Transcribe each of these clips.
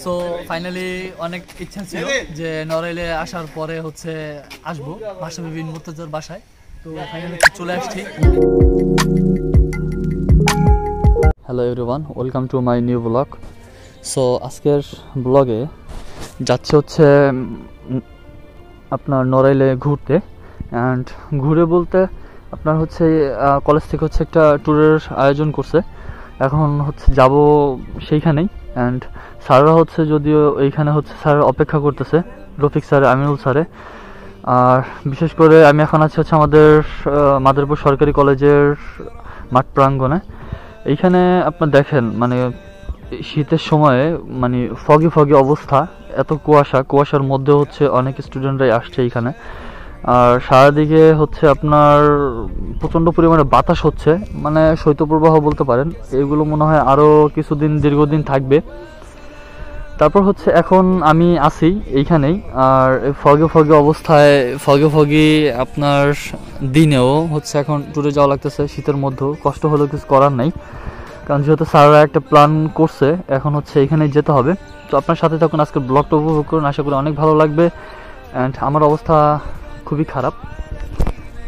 So finally অনেক ইচ্ছা ছিল যে নড়াইলে আসার পরে হচ্ছে আসবো ভাষাবিহীন মুর্তজার বাসায়। তো ফাইনালি চলে আসছি। Hello everyone, welcome to my new blog. So আজকের ব্লগে যাচ্ছে হচ্ছে আপনার নড়াইলে ঘুরতে। অ্যান্ড ঘুরে বলতে আপনার হচ্ছে কলেজ থেকে হচ্ছে একটা ট্যুরের আয়োজন করছে। এখন হচ্ছে যাব সেইখানেই। অ্যান্ড স্যাররা হচ্ছে যদিও এইখানে হচ্ছে স্যার অপেক্ষা করতেছে, রফিক স্যার, আমিনুল স্যারে। আর বিশেষ করে আমি এখন আছি হচ্ছে আমাদের মাদারীপুর সরকারি কলেজের মাঠ প্রাঙ্গণে। এইখানে আপনার দেখেন মানে শীতের সময়ে মানে ফগি অবস্থা, এত কুয়াশার মধ্যে হচ্ছে অনেক স্টুডেন্টরাই আসছে এইখানে। আর সারাদিকে হচ্ছে আপনার প্রচণ্ড পরিমাণে বাতাস হচ্ছে, মানে শৈত্যপ্রবাহ বলতে পারেন। এগুলো মনে হয় আরও কিছুদিন দীর্ঘদিন থাকবে। তারপর হচ্ছে এখন আমি আছি এইখানেই। আর ফগি অবস্থায় ফগি আপনার দিনেও হচ্ছে এখন ট্যুরে যাওয়া লাগতেছে শীতের মধ্যেও। কষ্ট হলেও কিছু করার নাই, কারণ যেহেতু স্যাররা একটা প্ল্যান করছে এখন হচ্ছে এইখানেই যেতে হবে। তো আপনার সাথে থাকুন, আজকে ব্লগটা উপভোগ করুন, আশা করি অনেক ভালো লাগবে। অ্যান্ড আমার অবস্থা খুবই খারাপ,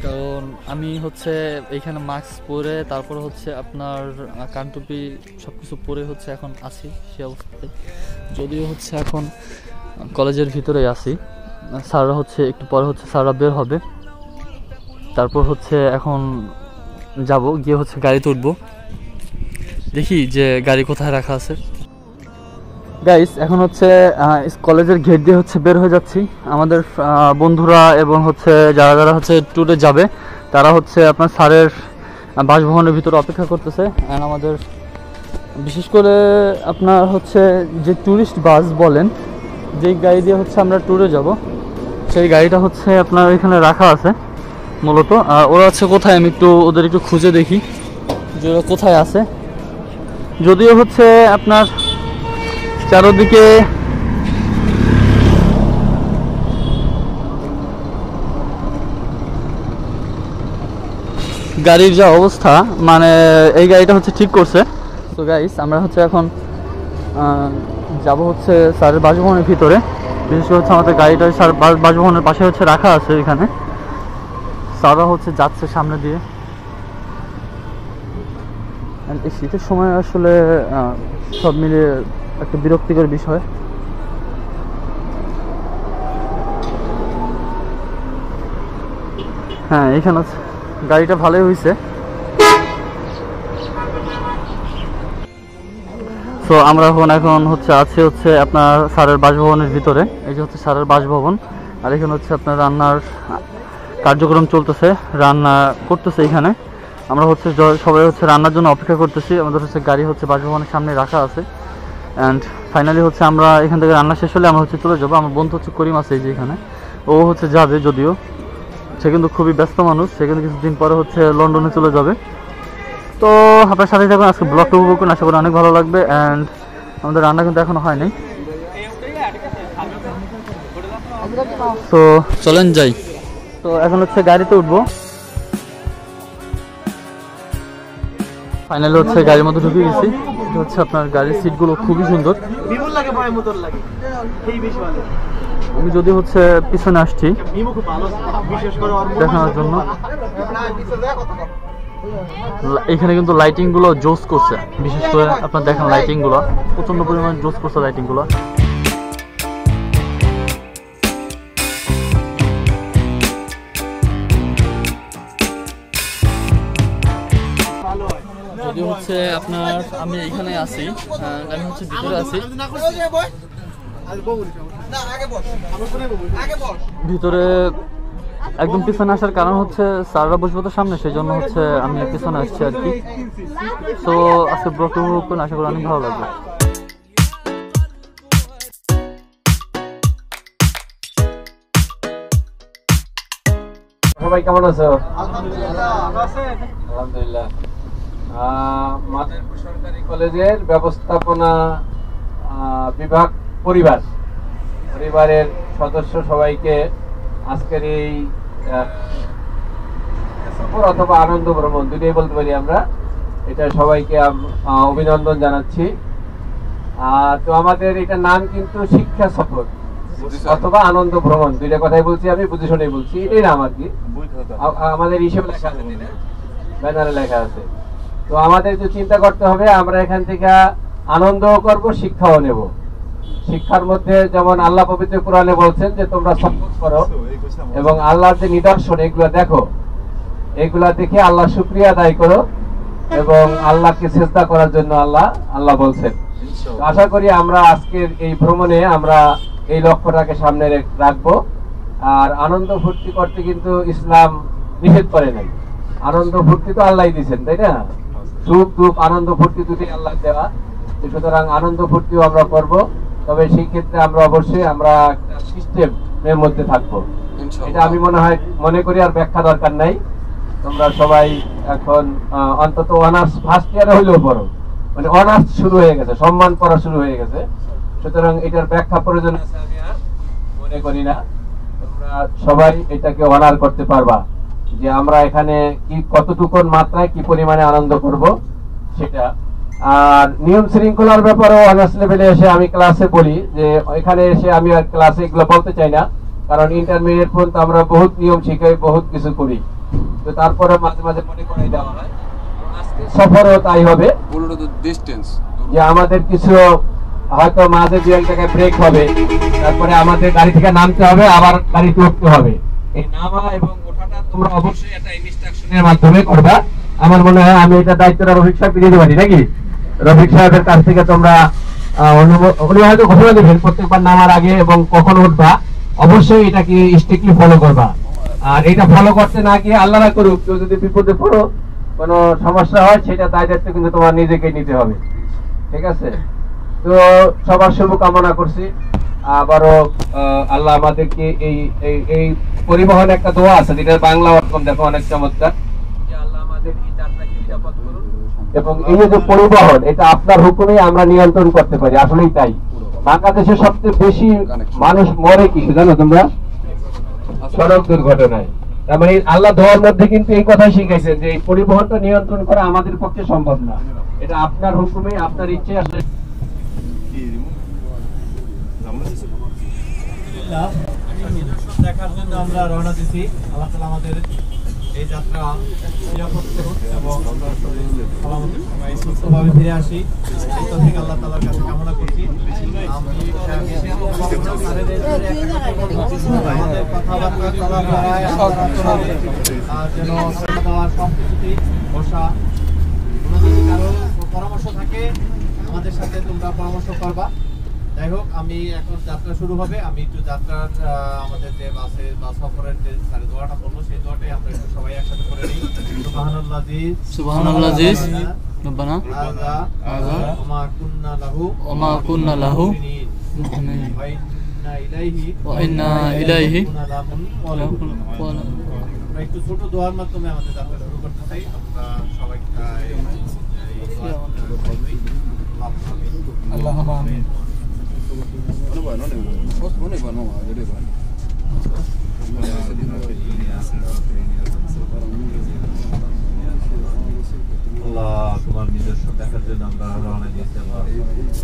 কারণ আমি হচ্ছে এইখানে মাস্ক পরে তারপর হচ্ছে আপনার কানটুপি সব কিছু পরে হচ্ছে এখন আছি সে অবস্থাতে। যদিও হচ্ছে এখন কলেজের ভিতরেই আছি। স্যাররা হচ্ছে একটু পরে হচ্ছে স্যাররা বের হবে, তারপর হচ্ছে এখন যাব গিয়ে হচ্ছে গাড়িতে উঠবো। দেখি যে গাড়ি কোথায় রাখা আছে। গাইস এখন হচ্ছে কলেজের গেট দিয়ে হচ্ছে বের হয়ে যাচ্ছি। আমাদের বন্ধুরা এবং হচ্ছে যারা হচ্ছে ট্যুরে যাবে তারা হচ্ছে আপনার স্যারের বাসভবনের ভিতরে অপেক্ষা করতেছে। অ্যান্ড আমাদের বিশেষ করে আপনার হচ্ছে যে ট্যুরিস্ট বাস বলেন, যেই গাড়ি দিয়ে হচ্ছে আমরা ট্যুরে যাব, সেই গাড়িটা হচ্ছে আপনার এখানে রাখা আছে মূলত। ওরা হচ্ছে কোথায়, আমি ওদের একটু খুঁজে দেখি যে ওরা কোথায় আছে। যদিও হচ্ছে আপনার চারদিকে গাড়ির যা অবস্থা, মানে এই গাড়িটা হচ্ছে ঠিক করছে। তো গাইস আমরা হচ্ছে এখন যাব হচ্ছে স্যারের বাসভবনের ভিতরে। বিশেষ করে হচ্ছে আমাদের গাড়িটা স্যার বাসভবনের পাশে হচ্ছে রাখা আছে এখানে। স্যাররা হচ্ছে যাচ্ছে সামনে দিয়ে। এই শীতের সময় আসলে সব মিলিয়ে একটা বিরক্তিকর বিষয়। হ্যাঁ এখানে গাড়িটা ভালোই হয়েছে। তো আমরা এখন হচ্ছে হচ্ছে আপনার স্যারের বাসভবনের ভিতরে। এই যে হচ্ছে স্যারের বাসভবন, আর এখানে হচ্ছে আপনার রান্নার কার্যক্রম চলতেছে, রান্না করতেছে এখানে। আমরা হচ্ছে সবাই হচ্ছে রান্নার জন্য অপেক্ষা করতেছি। আমাদের হচ্ছে গাড়ি হচ্ছে বাসভবনের সামনে রাখা আছে। অ্যান্ড ফাইনালি হচ্ছে আমরা এখান থেকে রান্না শেষ হলে আমরা হচ্ছে চলে যাবো। আমার বন্ধু হচ্ছে করিম আছে এই যে এখানে, ও হচ্ছে যাবে, যদিও সে কিন্তু খুবই ব্যস্ত মানুষ, সে কিন্তু কিছুদিন পরে হচ্ছে লন্ডনে চলে যাবে। তো আপনার সাথে থাকুন, আজকে ব্লগটা উপভোগ করুন, আশা করি অনেক ভালো লাগবে। অ্যান্ড আমাদের রান্না কিন্তু এখনো হয়নি, তো চলেন যাই। তো এখন হচ্ছে গাড়িতে উঠবো। ফাইনালি হচ্ছে গাড়ির মধ্যে ঢুকে গেছি। এটা হচ্ছে আপনার গাড়ির সিটগুলো খুবই সুন্দর। আমি যদি হচ্ছে পিছনে আসছি দেখানোর জন্য। এখানে কিন্তু লাইটিং গুলো জোস করছে, বিশেষ করে আপনার দেখেন লাইটিং গুলো প্রচন্ড পরিমাণ জোস করছে লাইটিং গুলো। যদি হচ্ছে আপনার আমি এখানে আছি, আমি হচ্ছে ভিতরে আছি। ভিতরে একদম পিছনে আসার কারণ হচ্ছে স্যাররা বসবো তো সামনে, সেই জন্য হচ্ছে আমি পিছনে আসছি আর কি। তো আজকে ব্লগটা উপভোগ করুন, আশা করি অনেক ভালো লাগবে। সবাই কেমন আছো? আলহামদুলিল্লাহ। মাদারীপুর সরকারি কলেজের ব্যবস্থাপনা বিভাগ পরিবারের সদস্য সবাইকে আজকের এই সফর অথবা আনন্দ ভ্রমণ দুটোই বলতে পারি আমরা, এটা সবাইকে অভিনন্দন জানাচ্ছি। তো আমাদের এটার নাম কিন্তু শিক্ষা সফর অথবা আনন্দ ভ্রমণ, দুইটা কথাই বলছি, আমি বুঝে শুনে বলছি, এটাই নাম আর কি। আমাদের হিসেবে লেখা আছে, ব্যানারে লেখা আছে। তো আমাদের যে চিন্তা করতে হবে, আমরা এখান থেকে আনন্দও করব, শিক্ষাও নেব। শিক্ষার মধ্যে যেমন আল্লাহ পবিত্র কোরআনে বলছেন যে তোমরা সফর করো এবং আল্লাহর যে নিদর্শন এগুলো দেখো, এগুলা দেখে আল্লাহ শুকরিয়া আদায় করো এবং আল্লাহকে সিজদা করার জন্য আল্লাহ বলছেন। আশা করি আমরা আজকের এই ভ্রমণে আমরা এই লক্ষ্যটাকে সামনে রাখবো। আর আনন্দ ফুর্তি করতে কিন্তু ইসলাম নিষেধ করে নাই। আনন্দ ফুর্তি তো আল্লাহ দিয়েছেন, তাই না? সুখ দুঃখ আনন্দ ফুর্তি দুটি আল্লাহ দেওয়া। সুতরাং আনন্দ ফুর্তিও আমরা করব, তবে সেই ক্ষেত্রে আমরা অবশ্যই আমরা একটা সিস্টেমের মধ্যে থাকবো। এটা আমি মনে করি আর ব্যাখ্যা দরকার নাই। তোমরা সবাই এখন অন্তত অনার্স ফার্স্ট ইয়ারে হইলেও পড়ো, মানে অনার্স শুরু হয়ে গেছে, সম্মান পড়া শুরু হয়ে গেছে। সুতরাং এটার ব্যাখ্যা প্রয়োজন আছে আমি আর মনে করি না। তোমরা সবাই এটাকে অনার করতে পারবা যে আমরা এখানে কি কতটুকু মাত্রায় কি পরিমাণে আনন্দ করব সেটা। আর নিয়ম শৃঙ্খলার ব্যাপারেও অনার্স লেভেলে এসে আমি ক্লাসে বলি যে এখানে এসে আমি আর ক্লাসে এগুলো বলতে চাই না, কারণ ইন্টারমিডিয়েট পর্যন্ত আমরা বহুত নিয়ম শিখাই, বহুত কিছু করি। তো তারপরে মাঝে মাঝে মনে করাই দেওয়া হয়। আজকে সফরও তাই হবে যে আমাদের কিছু হয়তো মাঝে দু এক জায়গায় ব্রেক হবে, তারপরে আমাদের গাড়ি থেকে নামতে হবে, আবার গাড়িতে উঠতে হবে। এই নামা এবং ওঠাটা তোমরা অবশ্যই একটা ইনস্ট্রাকশনের মাধ্যমে করবা। আমার মনে হয় আমি এটা দায়িত্বটা রফিক সাহেবকে দিতে পারি নাকি? রফিক সাহেবের কাছ থেকে তোমরা উনি হয়তো ঘোষণা দেবেন প্রত্যেকবার নামার আগে এবং কখন উঠবা, অবশ্যই এটাকে স্ট্রিক্টলি ফলো করবা। আর এটা ফলো করতে না গিয়ে আল্লাহ না করুক কেউ যদি বিপদে পড়ো, কোনো সমস্যা হয়, সেটা দায়িত্ব কিন্তু তোমার নিজেকে নিতে হবে, ঠিক আছে? তো সবার শুভ কামনা করছি। আবারও আল্লাহ আমাদেরকে এই পরিবহন একটা দোয়া আছে যেটা বাংলা অর্থম দেখো অনেক চমৎকার, যে আল্লাহ আমাদের এই যাত্রাকে নিরাপদ করুন এবং এই যে পরিবহন এটা আপনার হুকুমে আমরা নিয়ন্ত্রণ করতে পারি। আসলেই তাই, বাংলাদেশে সবচেয়ে বেশি মানুষ মরে কি জানো তোমরা? সড়ক দুর্ঘটনায়। তার মানে আল্লাহ দোয়ার মধ্যে কিন্তু এই কথাই শিখাইছেন যে এই পরিবহনটা নিয়ন্ত্রণ করা আমাদের পক্ষে সম্ভব না, এটা আপনার হুকুমে আপনার ইচ্ছে আসলে। দেখার জন্য আমরা রওনা দিছি। আল্লাহ তাআলা আমাদের এই যাত্রা নিরাপদ করুন এবং আমরা সবাই সুস্থভাবে ফিরে আসি, এই তৌফিক আল্লাহ তাআলার কাছে কামনা করছি। আমাদের কথাবার্তা চলাফেরায় যেন সবকিছুতেই বসা, কোনো যদি কারো পরামর্শ থাকে আমাদের সাথে তোমরা পরামর্শ করবা। যাই হোক, আমি এখন যাত্রা শুরু হবে, আমি একটু যাত্রার আমাদের যে বাসে বা সফরের যে দোয়াটা বলবো সেই দোয়াটাই আমরা একটু সবাই একসাথে করে নিই। সুবহানাল্লাযিস রব্বানা হাযা ওমা কুন্না লাহু ওয়া ইন্না ইলাইহি আমরা একটু ছোট দোয়ার মাধ্যমে আমাদের যাত্রা শুরু করতে চাই। আমরা সবাই আল্লাহুম্মা আমিন। আল্লাহ তোমার নিদর্শন দেখার জন্য আমরা রওনা দিয়েছি।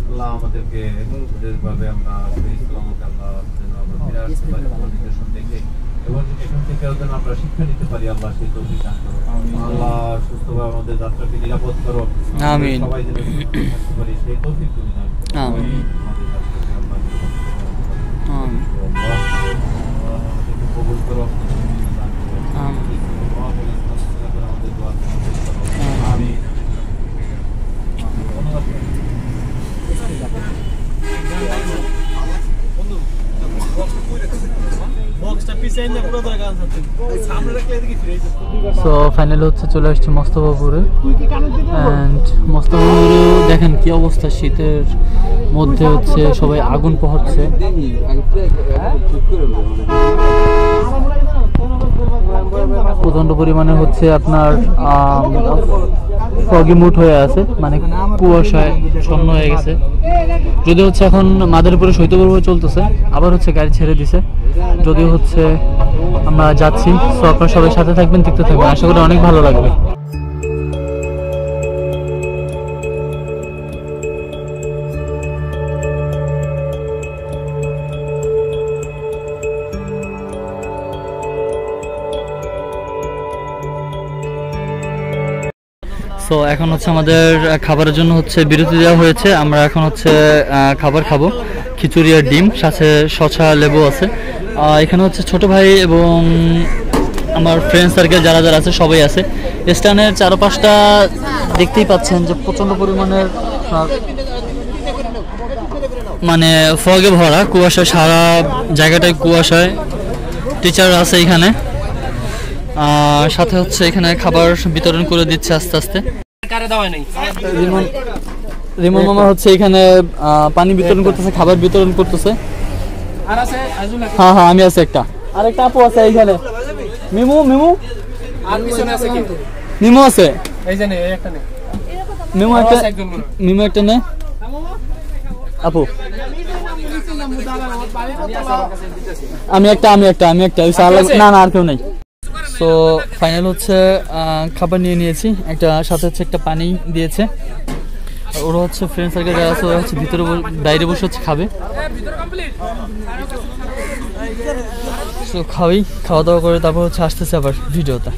আল্লাহ আমাদেরকে যেভাবে আমরা ইসলামকে আল্লাহ যেন আমরা ফিরে আসতে পারি তোমার নিদর্শন দেখে এবং এখান থেকে যেন আমরা শিক্ষা নিতে পারি। আল্লাহ সেই তৌফিক দান করো। আল্লাহ সুস্থভাবে আমাদের যাত্রাকে নিরাপদ করো। আমিন। সবাই যেন থাকতে পারি সেই তৌফিক তুমি দান করো। আমিন। আমাদের যাত্রাকে আল্লাহ আমিন। আমাদেরকে কবুল করো। আমিন। আমাদের দোয়া আমিন। সো ফাইনালি হচ্ছে চলে আসছি মোস্তফাপুরে। অ্যান্ড মোস্তফাপুরে দেখেন কি অবস্থা, শীতের মধ্যে হচ্ছে সবাই আগুন পোহাচ্ছে। প্রচন্ড পরিমাণে হচ্ছে আপনার ফগি মুড হয়ে আছে, মানে কুয়াশায় শূন্য হয়ে গেছে। যদি হচ্ছে এখন মাদারীপুরে শৈত্যপ্রবাহ চলতেছে, আবার হচ্ছে গাড়ি ছেড়ে দিছে, যদিও হচ্ছে আমরা যাচ্ছি। সো আপনারা সবাই সাথে থাকবেন, দেখতে থাকবেন, আশা করি অনেক ভালো লাগবে। সো এখন হচ্ছে আমাদের খাবারের জন্য হচ্ছে বিরতি দেওয়া হয়েছে। আমরা এখন হচ্ছে খাবার খাবো, খিচুড়ি আর ডিম, সাথে শসা লেবু আছে। এখানে হচ্ছে ছোট ভাই এবং আমার ফ্রেন্ড সার্কেল যারা যারা আছে সবাই আছে। স্ট্যান্ডের চারপাশটা দেখতেই পাচ্ছেন যে প্রচণ্ড পরিমাণের মানে ফগে ভরা, কুয়াশায় সারা জায়গাটায় কুয়াশায়। টিচার আছে এখানে, সাথে হচ্ছে এখানে খাবার বিতরণ করে দিচ্ছে আস্তে আস্তে। রিমন মামা হচ্ছে এখানে পানি বিতরণ করতেছে, খাবার বিতরণ করতেছে। হ্যাঁ হ্যাঁ আমি আছি একটা, আরেকটা আপু আছে এইখানে, মিমু মিমু মিমু আছে, মিমু একটা, মিমু একটা নে আপু। আমি একটা না না আর কেউ নেই। সো ফাইনাল হচ্ছে খাবার নিয়ে নিয়েছি, একটা সাথে হচ্ছে একটা পানি দিয়েছে। ওরা হচ্ছে ফ্রেন্ড সার্কেল যারা আছে ওরা হচ্ছে ভিতরে বাইরে বসে হচ্ছে খাবে। সো খাওয়া দাওয়া করে তারপর হচ্ছে আসতেছে আবার ভিডিওটা।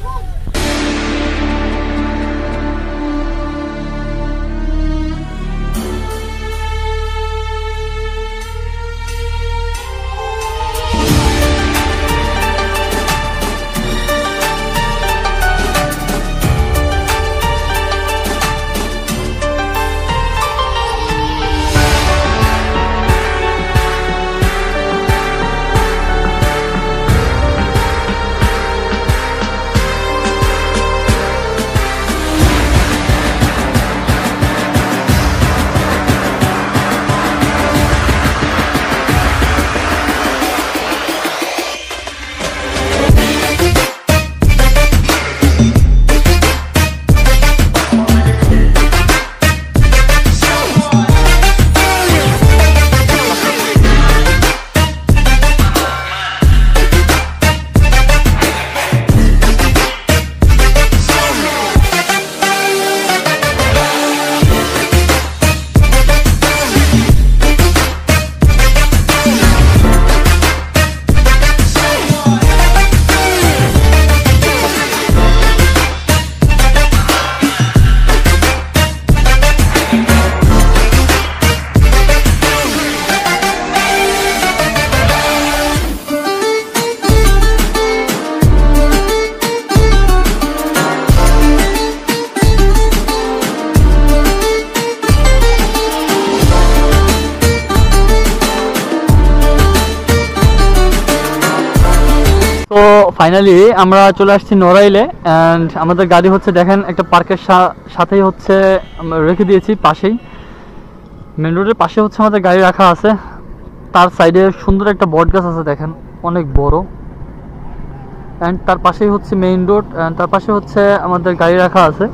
তো ফাইনালি আমরা চলে আসছি নড়াইলে, অ্যান্ড আমাদের গাড়ি হচ্ছে দেখেন একটা পার্কের সাথেই হচ্ছে রেখে দিয়েছি, পাশেই মেন রোডের পাশে হচ্ছে আমাদের গাড়ি রাখা আছে। তার সাইডে সুন্দর একটা বট গাছ আছে দেখেন, অনেক বড়, অ্যান্ড তার পাশেই হচ্ছে মেইন রোড, অ্যান্ড তার পাশে হচ্ছে আমাদের গাড়ি রাখা আছে,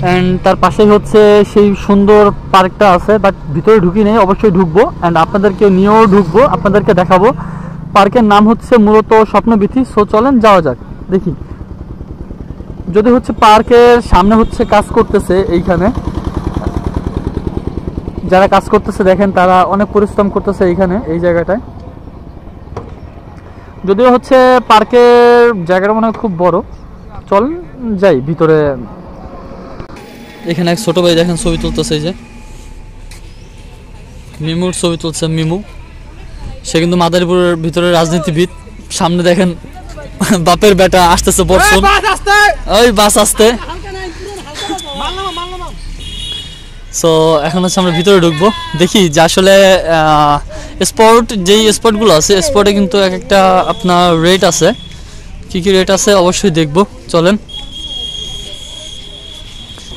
অ্যান্ড তার পাশেই হচ্ছে সেই সুন্দর পার্কটা আছে। বাট ভিতরে ঢুকি নেই, অবশ্যই ঢুকবো অ্যান্ড আপনাদেরকে নিয়েও ঢুকবো, আপনাদেরকে দেখাবো। পার্কের নাম হচ্ছে মূলত স্বপ্নবীথি। সো চলেন যাওয়া যাক দেখি। যদি হচ্ছে পার্কের সামনে হচ্ছে কাজ করতেছে, এইখানে যারা কাজ করতেছে দেখেন তারা অনেক পরিশ্রম করতেছে এইখানে এই জায়গাটায়। যদিও হচ্ছে পার্কের জায়গাটা মনে হয় খুব বড়। চল যাই ভিতরে। এখানে এক ছোট ভাই দেখেন ছবি তুলতেছে, এই যে মিমুর ছবি তুলছে। মিমু সে কিন্তু মাদারীপুরের ভিতরে রাজনীতিবিদ। সামনে দেখেন বাপের বেটা আসতেছে, বর্ষণ ওই বাস আসতে। সো এখন হচ্ছে আমরা ভিতরে ঢুকবো, দেখি যে আসলে স্পট যেই স্পটগুলো আছে স্পটে কিন্তু এক একটা আপনার রেট আছে, কি কি রেট আছে অবশ্যই দেখবো। চলেন।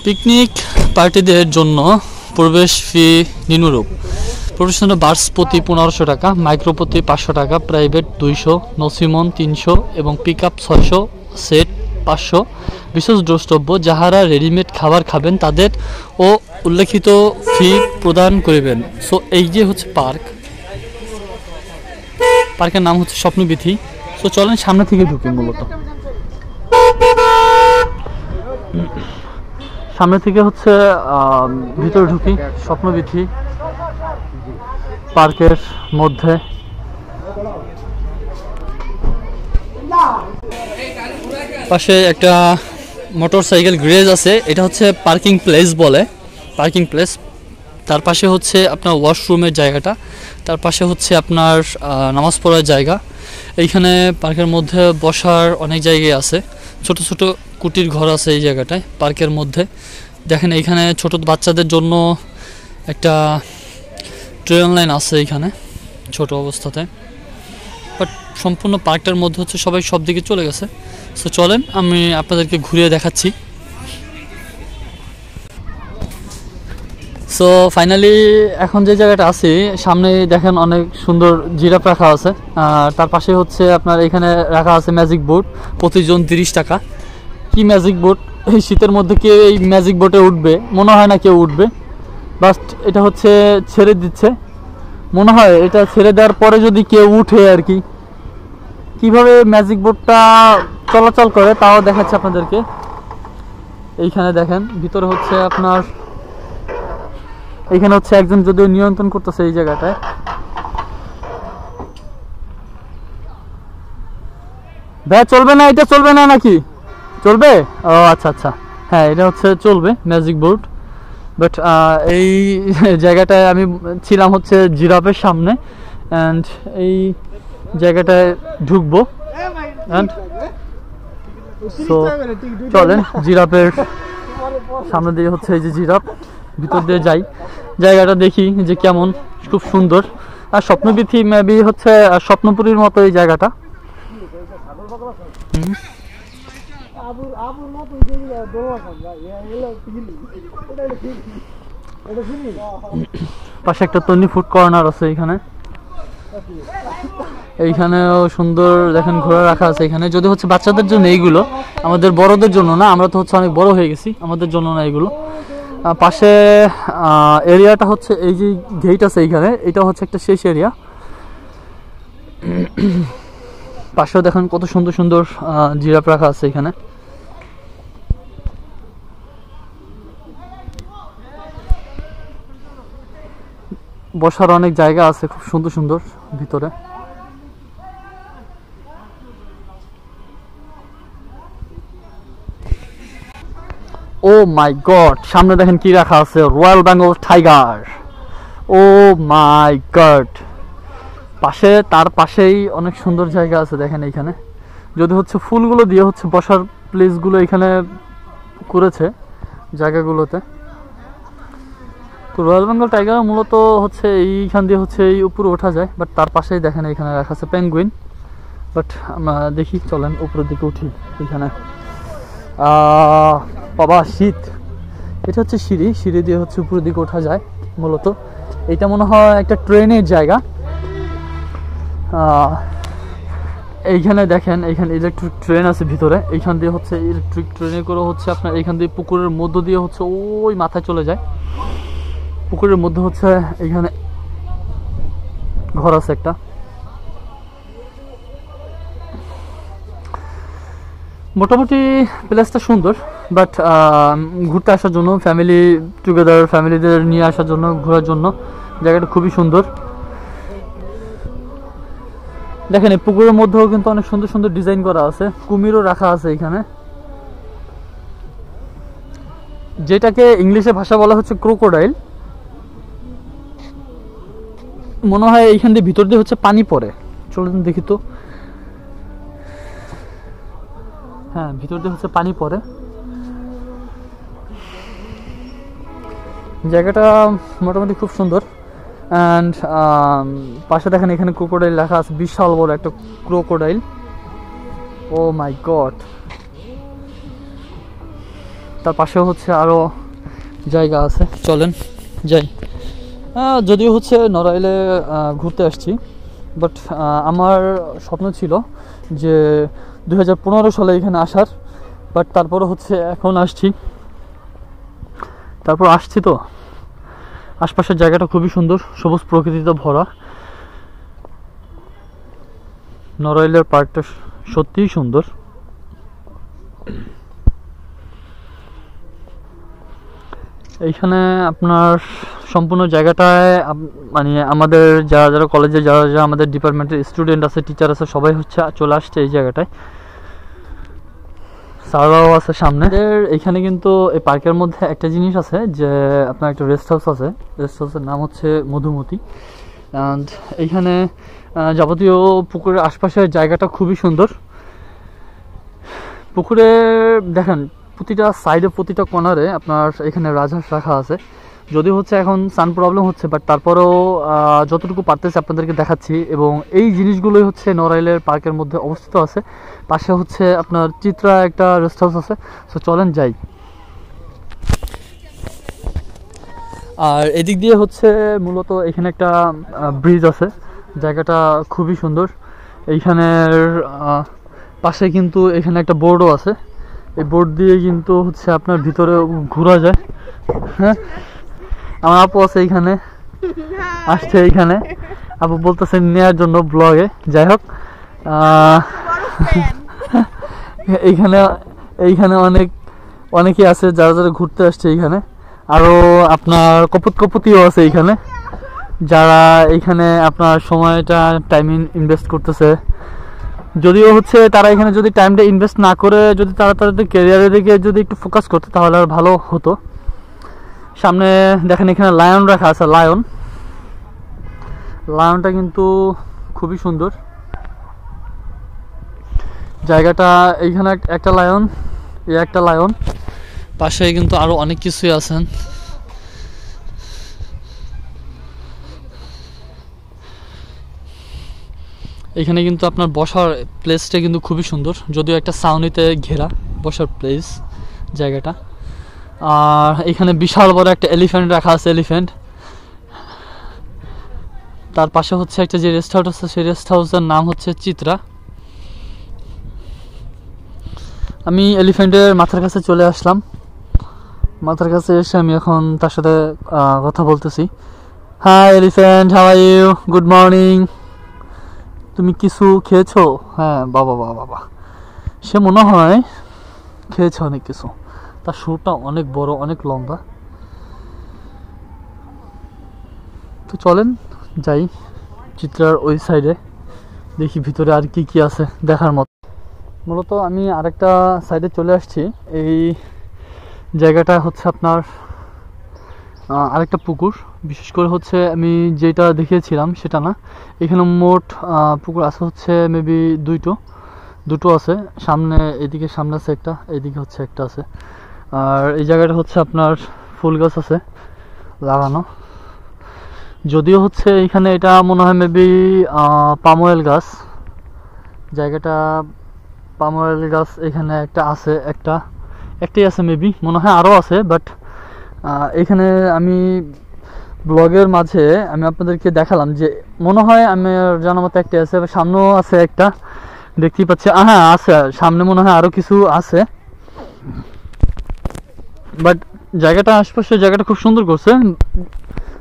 পিকনিক পার্টিদের জন্য প্রবেশ ফি নিম্নরূপ: প্রফেশনাল বাস প্রতি 1500 টাকা, মাইক্রো প্রতি 500 টাকা, প্রাইভেট 200, নসিমন 300 এবং পিক আপ 600, সেট 500। বিশেষ দ্রষ্টব্য: যাহারা রেডিমেড খাবার খাবেন তাদের ও উল্লেখিত ফি প্রদান করিবেন। সো এই যে হচ্ছে পার্কের নাম হচ্ছে স্বপ্নবীথি। সো চলেন সামনে থেকে ঢুকি। মূলত সামনে থেকে হচ্ছে ভিতরে ঢুকি স্বপ্নবীথি পার্কের মধ্যে। পাশে একটা মোটরসাইকেল গ্যারেজ আছে, এটা হচ্ছে পার্কিং প্লেস বলে, পার্কিং প্লেস। তার পাশে হচ্ছে আপনার ওয়াশরুমের জায়গাটা, তার পাশে হচ্ছে আপনার নামাজ পড়ার জায়গা। এইখানে পার্কের মধ্যে বসার অনেক জায়গায় আছে, ছোট ছোট কুটির ঘর আছে এই জায়গাটায় পার্কের মধ্যে। দেখেন এইখানে ছোট বাচ্চাদের জন্য একটা ট্রেন লাইন আছে এইখানে ছোট অবস্থাতে, বাট সম্পূর্ণ পার্কটার মধ্যে হচ্ছে সবাই সব দিকে চলে গেছে। সো চলেন আমি আপনাদেরকে ঘুরিয়ে দেখাচ্ছি। সো ফাইনালি এখন যে জায়গাটা আছি সামনে দেখেন অনেক সুন্দর জিরাফ রাখা আছে, আর তার পাশে হচ্ছে আপনার এখানে রাখা আছে ম্যাজিক বোট, প্রতিজন 30 টাকা। কি ম্যাজিক বোট, এই শীতের মধ্যে কেউ এই ম্যাজিক বোটে উঠবে? মনে হয় না কেউ উঠবে। বাট এটা হচ্ছে ছেড়ে দিচ্ছে, মনে হয় এটা ছেড়ে দেওয়ার পরে যদি কেউ উঠে আর কি, কিভাবে ম্যাজিক বোটটা চলাচল করে তাও দেখাচ্ছে আপনাদেরকে। এইখানে দেখেন ভিতরে হচ্ছে আপনার, এইখানে হচ্ছে একজন যদিও নিয়ন্ত্রণ করতেছে এই জায়গাটায়। ভাই চলবে না, এটা চলবে না নাকি? চলবে? ও আচ্ছা আচ্ছা, হ্যাঁ এটা হচ্ছে চলবে ম্যাজিক বোট। বাট এই জায়গাটায় আমি ছিলাম হচ্ছে জিরাফের সামনে, অ্যান্ড এই জায়গাটায় ঢুকবো। অ্যান্ড সো চলেন জিরাফের সামনে দিয়ে হচ্ছে এই যে জিরাফ, ভিতর দিয়ে যাই, জায়গাটা দেখি যে কেমন, খুব সুন্দর। আর স্বপ্নবীথি মেবি হচ্ছে স্বপ্নপুরীর মতো এই জায়গাটা। পাশে একটা তন্নি ফুড কর্নার আছে এখানে, এইখানেও সুন্দর দেখেন ঘোরা রাখা আছে এখানে। যদি হচ্ছে বাচ্চাদের জন্য এইগুলো, আমাদের বড়দের জন্য না, আমরা তো হচ্ছে অনেক বড় হয়ে গেছি, আমাদের জন্য না এগুলো। পাশে এরিয়াটা হচ্ছে এই যে গেট আছে এইখানে, এটা হচ্ছে একটা শেষ এরিয়া। পাশেও দেখেন কত সুন্দর সুন্দর জিরাফ রাখা আছে এখানে। বসার অনেক জায়গা আছে খুব সুন্দর সুন্দর ভিতরে। ও মাই গড, সামনে দেখেন কি রাখা আছে, royal Bengal tiger. O my god, পাশে তার পাশেই অনেক সুন্দর জায়গা আছে দেখেন এইখানে। যদি হচ্ছে ফুলগুলো দিয়ে হচ্ছে বসার প্লেসগুলো এখানে করেছে জায়গাগুলোতে। তো রয়্যাল বেঙ্গল টাইগার মূলত হচ্ছে এইখান দিয়ে হচ্ছে এই উপরে ওঠা যায়, বাট তার পাশেই দেখেন এখানে রাখা আছে পেঙ্গুইন। বাট আমরা দেখি, চলেন উপরের দিকে উঠি। এখানে বাবা শীত, এটা হচ্ছে সিঁড়ি, সিঁড়ি দিয়ে হচ্ছে উপরের দিকে ওঠা যায় মূলত। এটা মনে হয় একটা ট্রেনের জায়গা। এইখানে দেখেন এইখানে ইলেকট্রিক ট্রেন আছে ভিতরে, এইখান দিয়ে হচ্ছে ইলেকট্রিক ট্রেনে করে হচ্ছে আপনার এইখান দিয়ে পুকুরের মধ্য দিয়ে হচ্ছে ওই মাথায় চলে যায়। পুকুরের মধ্যে হচ্ছে এইখানে ঘর আছে একটা। মোটামুটি প্লেসটা সুন্দর, বাট ঘুরতে আসার জন্য, ফ্যামিলি টুগেদার, ফ্যামিলিদের নিয়ে আসার জন্য, ঘোরার জন্য জায়গাটা খুবই সুন্দর। দেখেন এই পুকুরের মধ্যেও কিন্তু অনেক সুন্দর সুন্দর ডিজাইন করা আছে, কুমিরও রাখা আছে এখানে, যেটাকে ইংলিশে ভাষা বলা হচ্ছে ক্রোকোডাইল। মনে হয় এইখান দিয়ে ভিতর দিয়ে হচ্ছে পানি পড়ে, চলুন দেখি তো। হ্যাঁ, ভিতর দিয়ে হচ্ছে পানি পড়ে। জায়গাটা মোটামুটি খুব সুন্দর। অ্যান্ড পাশে দেখেন এখানে ক্রোকোডাইল রাখা আছে, বিশাল বড় একটা ক্রোকোডাইল। ও মাই গড, তার পাশেও হচ্ছে আরো জায়গা আছে, চলেন যাই। যদিও হচ্ছে নড়াইলে ঘুরতে আসছি, বাট আমার স্বপ্ন ছিল যে 2015 সালে এখানে আসার, বাট তারপরে হচ্ছে এখন আসছি। তো আশপাশের জায়গাটা খুবই সুন্দর, সবুজ প্রকৃতিতে ভরা। নড়াইলের পার্কটা সত্যিই সুন্দর। এইখানে আপনার সম্পূর্ণ জায়গাটায় মানে আমাদের যারা যারা কলেজে যারা যারা আমাদের ডিপার্টমেন্টের স্টুডেন্ট আছে, টিচার আছে, সবাই হচ্ছে চলে আসছে এই জায়গাটায়। স্যাররাও আছে সামনে। এখানে কিন্তু এই পার্কের মধ্যে একটা জিনিস আছে যে আপনার একটা রেস্ট হাউস আছে, রেস্ট হাউসের নাম হচ্ছে মধুমতি। অ্যান্ড এইখানে যাবতীয় পুকুরের আশপাশের জায়গাটা খুবই সুন্দর। পুকুরে দেখেন প্রতিটা সাইডে প্রতিটা কর্নারে আপনার এখানে রাজহাঁস রাখা আছে। যদিও হচ্ছে এখন সান প্রবলেম হচ্ছে, বাট তারপরেও যতটুকু পারতেছে আপনাদেরকে দেখাচ্ছি। এবং এই জিনিসগুলোই হচ্ছে নড়াইলের পার্কের মধ্যে অবস্থিত আছে। পাশে হচ্ছে আপনার চিত্রা একটা রেস্ট হাউস আছে। সো চলেন যাই। আর এদিক দিয়ে হচ্ছে মূলত এখানে একটা ব্রিজ আছে, জায়গাটা খুবই সুন্দর। এইখানের পাশে কিন্তু এখানে একটা বোর্ডও আছে, এই বোর্ড দিয়ে কিন্তু হচ্ছে আপনার ভিতরে ঘোরা যায়। হ্যাঁ, আমার আপু আছে এইখানে, আসছে এইখানে, আপু বলতেছে নেওয়ার জন্য ব্লগে। যাই হোক, এইখানে অনেকেই আছে যারা যারা ঘুরতে আসছে এইখানে। আরও আপনার কপুতিও আছে এইখানে, যারা এইখানে আপনার সময়টা টাইম ইনভেস্ট করতেছে। যদিও হচ্ছে তারা এখানে যদি টাইমটা ইনভেস্ট না করে যদি তারা তাদের ক্যারিয়ারের দিকে যদি একটু ফোকাস করতো তাহলে আর ভালো হতো। সামনে দেখেন এখানে লায়ন রাখা আছে, লায়নটা কিন্তু খুবই সুন্দর জায়গাটা। এইখানে একটা লায়ন, একটা লায়ন, পাশে কিন্তু আরো অনেক কিছুই আছেন। এখানে কিন্তু আপনার বসার প্লেসটা কিন্তু খুবই সুন্দর, যদিও একটা ছাউনিতে ঘেরা বসার প্লেস জায়গাটা। আর এখানে বিশাল বড় একটা এলিফ্যান্ট রাখা আছে, এলিফ্যান্ট। তার পাশে হচ্ছে একটা যে রেস্ট হাউস আছে, সেই রেস্ট হাউসের নাম হচ্ছে চিত্রা। আমি এলিফ্যান্টের মাথার কাছে চলে আসলাম। মাথার কাছে এসে আমি এখন তার সাথে কথা বলতেছি। Hi elephant, how are you, good morning. তুমি কিছু খেয়েছো? হ্যাঁ, বাবা বাবা বাবা, সে মনে হয় খেয়েছে অনেক কিছু। তার সুরটা অনেক বড়, অনেক লম্বা। তো চলেন যাই চিত্রার ওই সাইডে, দেখি ভিতরে আর কি কি আছে দেখার মতো। মূলত আমি আরেকটা সাইডে চলে আসছি। এই জায়গাটা হচ্ছে আপনার আরেকটা পুকুর। বিশেষ করে হচ্ছে আমি যেটা দেখিয়েছিলাম সেটা না, এখানে মোট পুকুর আছে হচ্ছে মেবি দুটো আছে। সামনে, এদিকে সামনে আছে একটা, এদিকে হচ্ছে একটা আছে। আর এই জায়গাটা হচ্ছে আপনার ফুল গাছ আছে লাগানো। যদিও হচ্ছে এখানে এটা মনে হয় মেবি পাম অয়েল গাছ। জায়গাটা পাম অয়েল গাছ এখানে একটা আছে, একটাই আছে মেবি, মনে হয় আরও আছে। বাট এখানে আমি ব্লগের মাঝে আমি আপনাদেরকে দেখালাম যে মনে হয় আমার জানার মতো একটা আছে, সামনেও আছে একটা, দেখতেই পাচ্ছি। হ্যাঁ আছে, সামনে মনে হয় আরও কিছু আছে। বাট জায়গাটা আশপাশে জায়গাটা খুব সুন্দর করছে।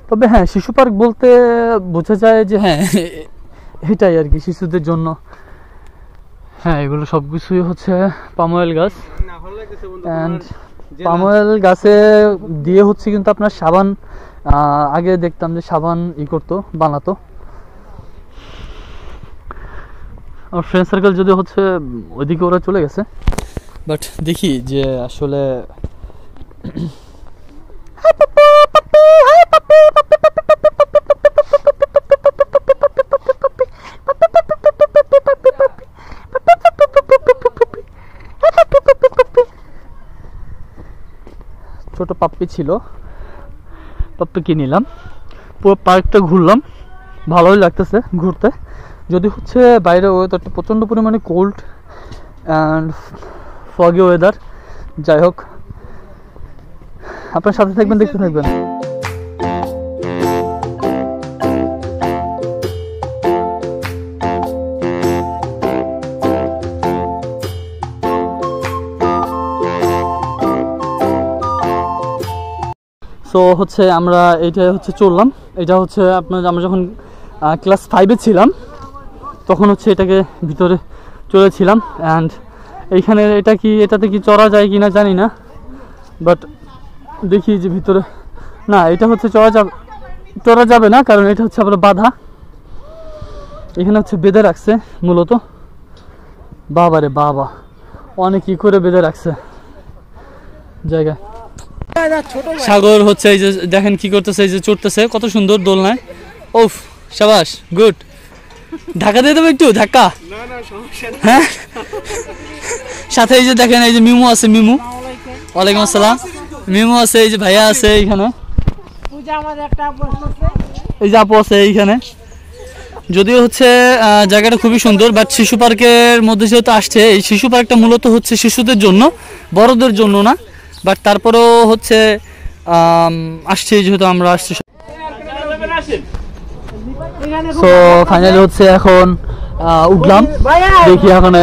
তবে হ্যাঁ, শিশু পার্ক বলতে বোঝা যায় যে হ্যাঁ এটাই আর কি, শিশুদের জন্য। হ্যাঁ, এগুলো সব কিছুই হচ্ছে পাম অয়েল গাছ। অ্যান্ড পাম অয়েল গাছে দিয়ে হচ্ছে কিন্তু আপনার সাবান, আগে দেখতাম যে সাবান করতো, বানাতো। আর ফ্রেন্ড সার্কেল যদি হচ্ছে ওইদিকে ওরা চলে গেছে, বাট দেখি যে আসলে ছোট পাপ্পি ছিল, পাপ্পিকে নিলাম। পুরো পার্কটা ঘুরলাম, ভালোই লাগতেছে ঘুরতে। যদি হচ্ছে বাইরে ওয়েদারটা প্রচণ্ড পরিমাণে কোল্ড অ্যান্ড ফগি ওয়েদার। যাই হোক, আপনার সাথে থাকবেন, দেখতে থাকবেন। তো হচ্ছে আমরা এইটা হচ্ছে চললাম। এটা হচ্ছে আপনার আমরা যখন ক্লাস 5-এ ছিলাম তখন হচ্ছে এটাকে ভিতরে চলেছিলাম। অ্যান্ড এইখানে এটাতে কি চড়া যায় কি না জানি না, বাট দেখি যে ভিতরে না, এটা হচ্ছে চড়া যাবে না, কারণ এটা হচ্ছে আবার বাধা। এখানে হচ্ছে বেঁধে রাখছে মূলত। বাবা রে বাবা, অনেক ই করে বেঁধে রাখছে জায়গায়। সাগর হচ্ছে এই যে দেখেন কি করতেছে, এই যে চড়তেছে কত সুন্দর দোলনায়। ওফ শাবাশ, গুড। ধাক্কা দিয়ে দেবো একটু, ধাক্কা। হ্যাঁ, সাথে এই যে দেখেন এই যে মিমু আছে, মিমু, ওয়ালাইকুম আসসালাম। মিমু আছে, এই যে ভাইয়া আছে এইখানে, এই যে আপু আছে এইখানে। যদিও হচ্ছে জায়গাটা খুবই সুন্দর, বাট শিশু পার্কের মধ্যে যেহেতু আসছে, এই শিশু পার্কটা মূলত হচ্ছে শিশুদের জন্য, বড়দের জন্য না। বাট তারপরেও হচ্ছে আসছি, যেহেতু আমরা আসছি। সো ফাইনালি হচ্ছে এখন উঠলাম, দেখি এখন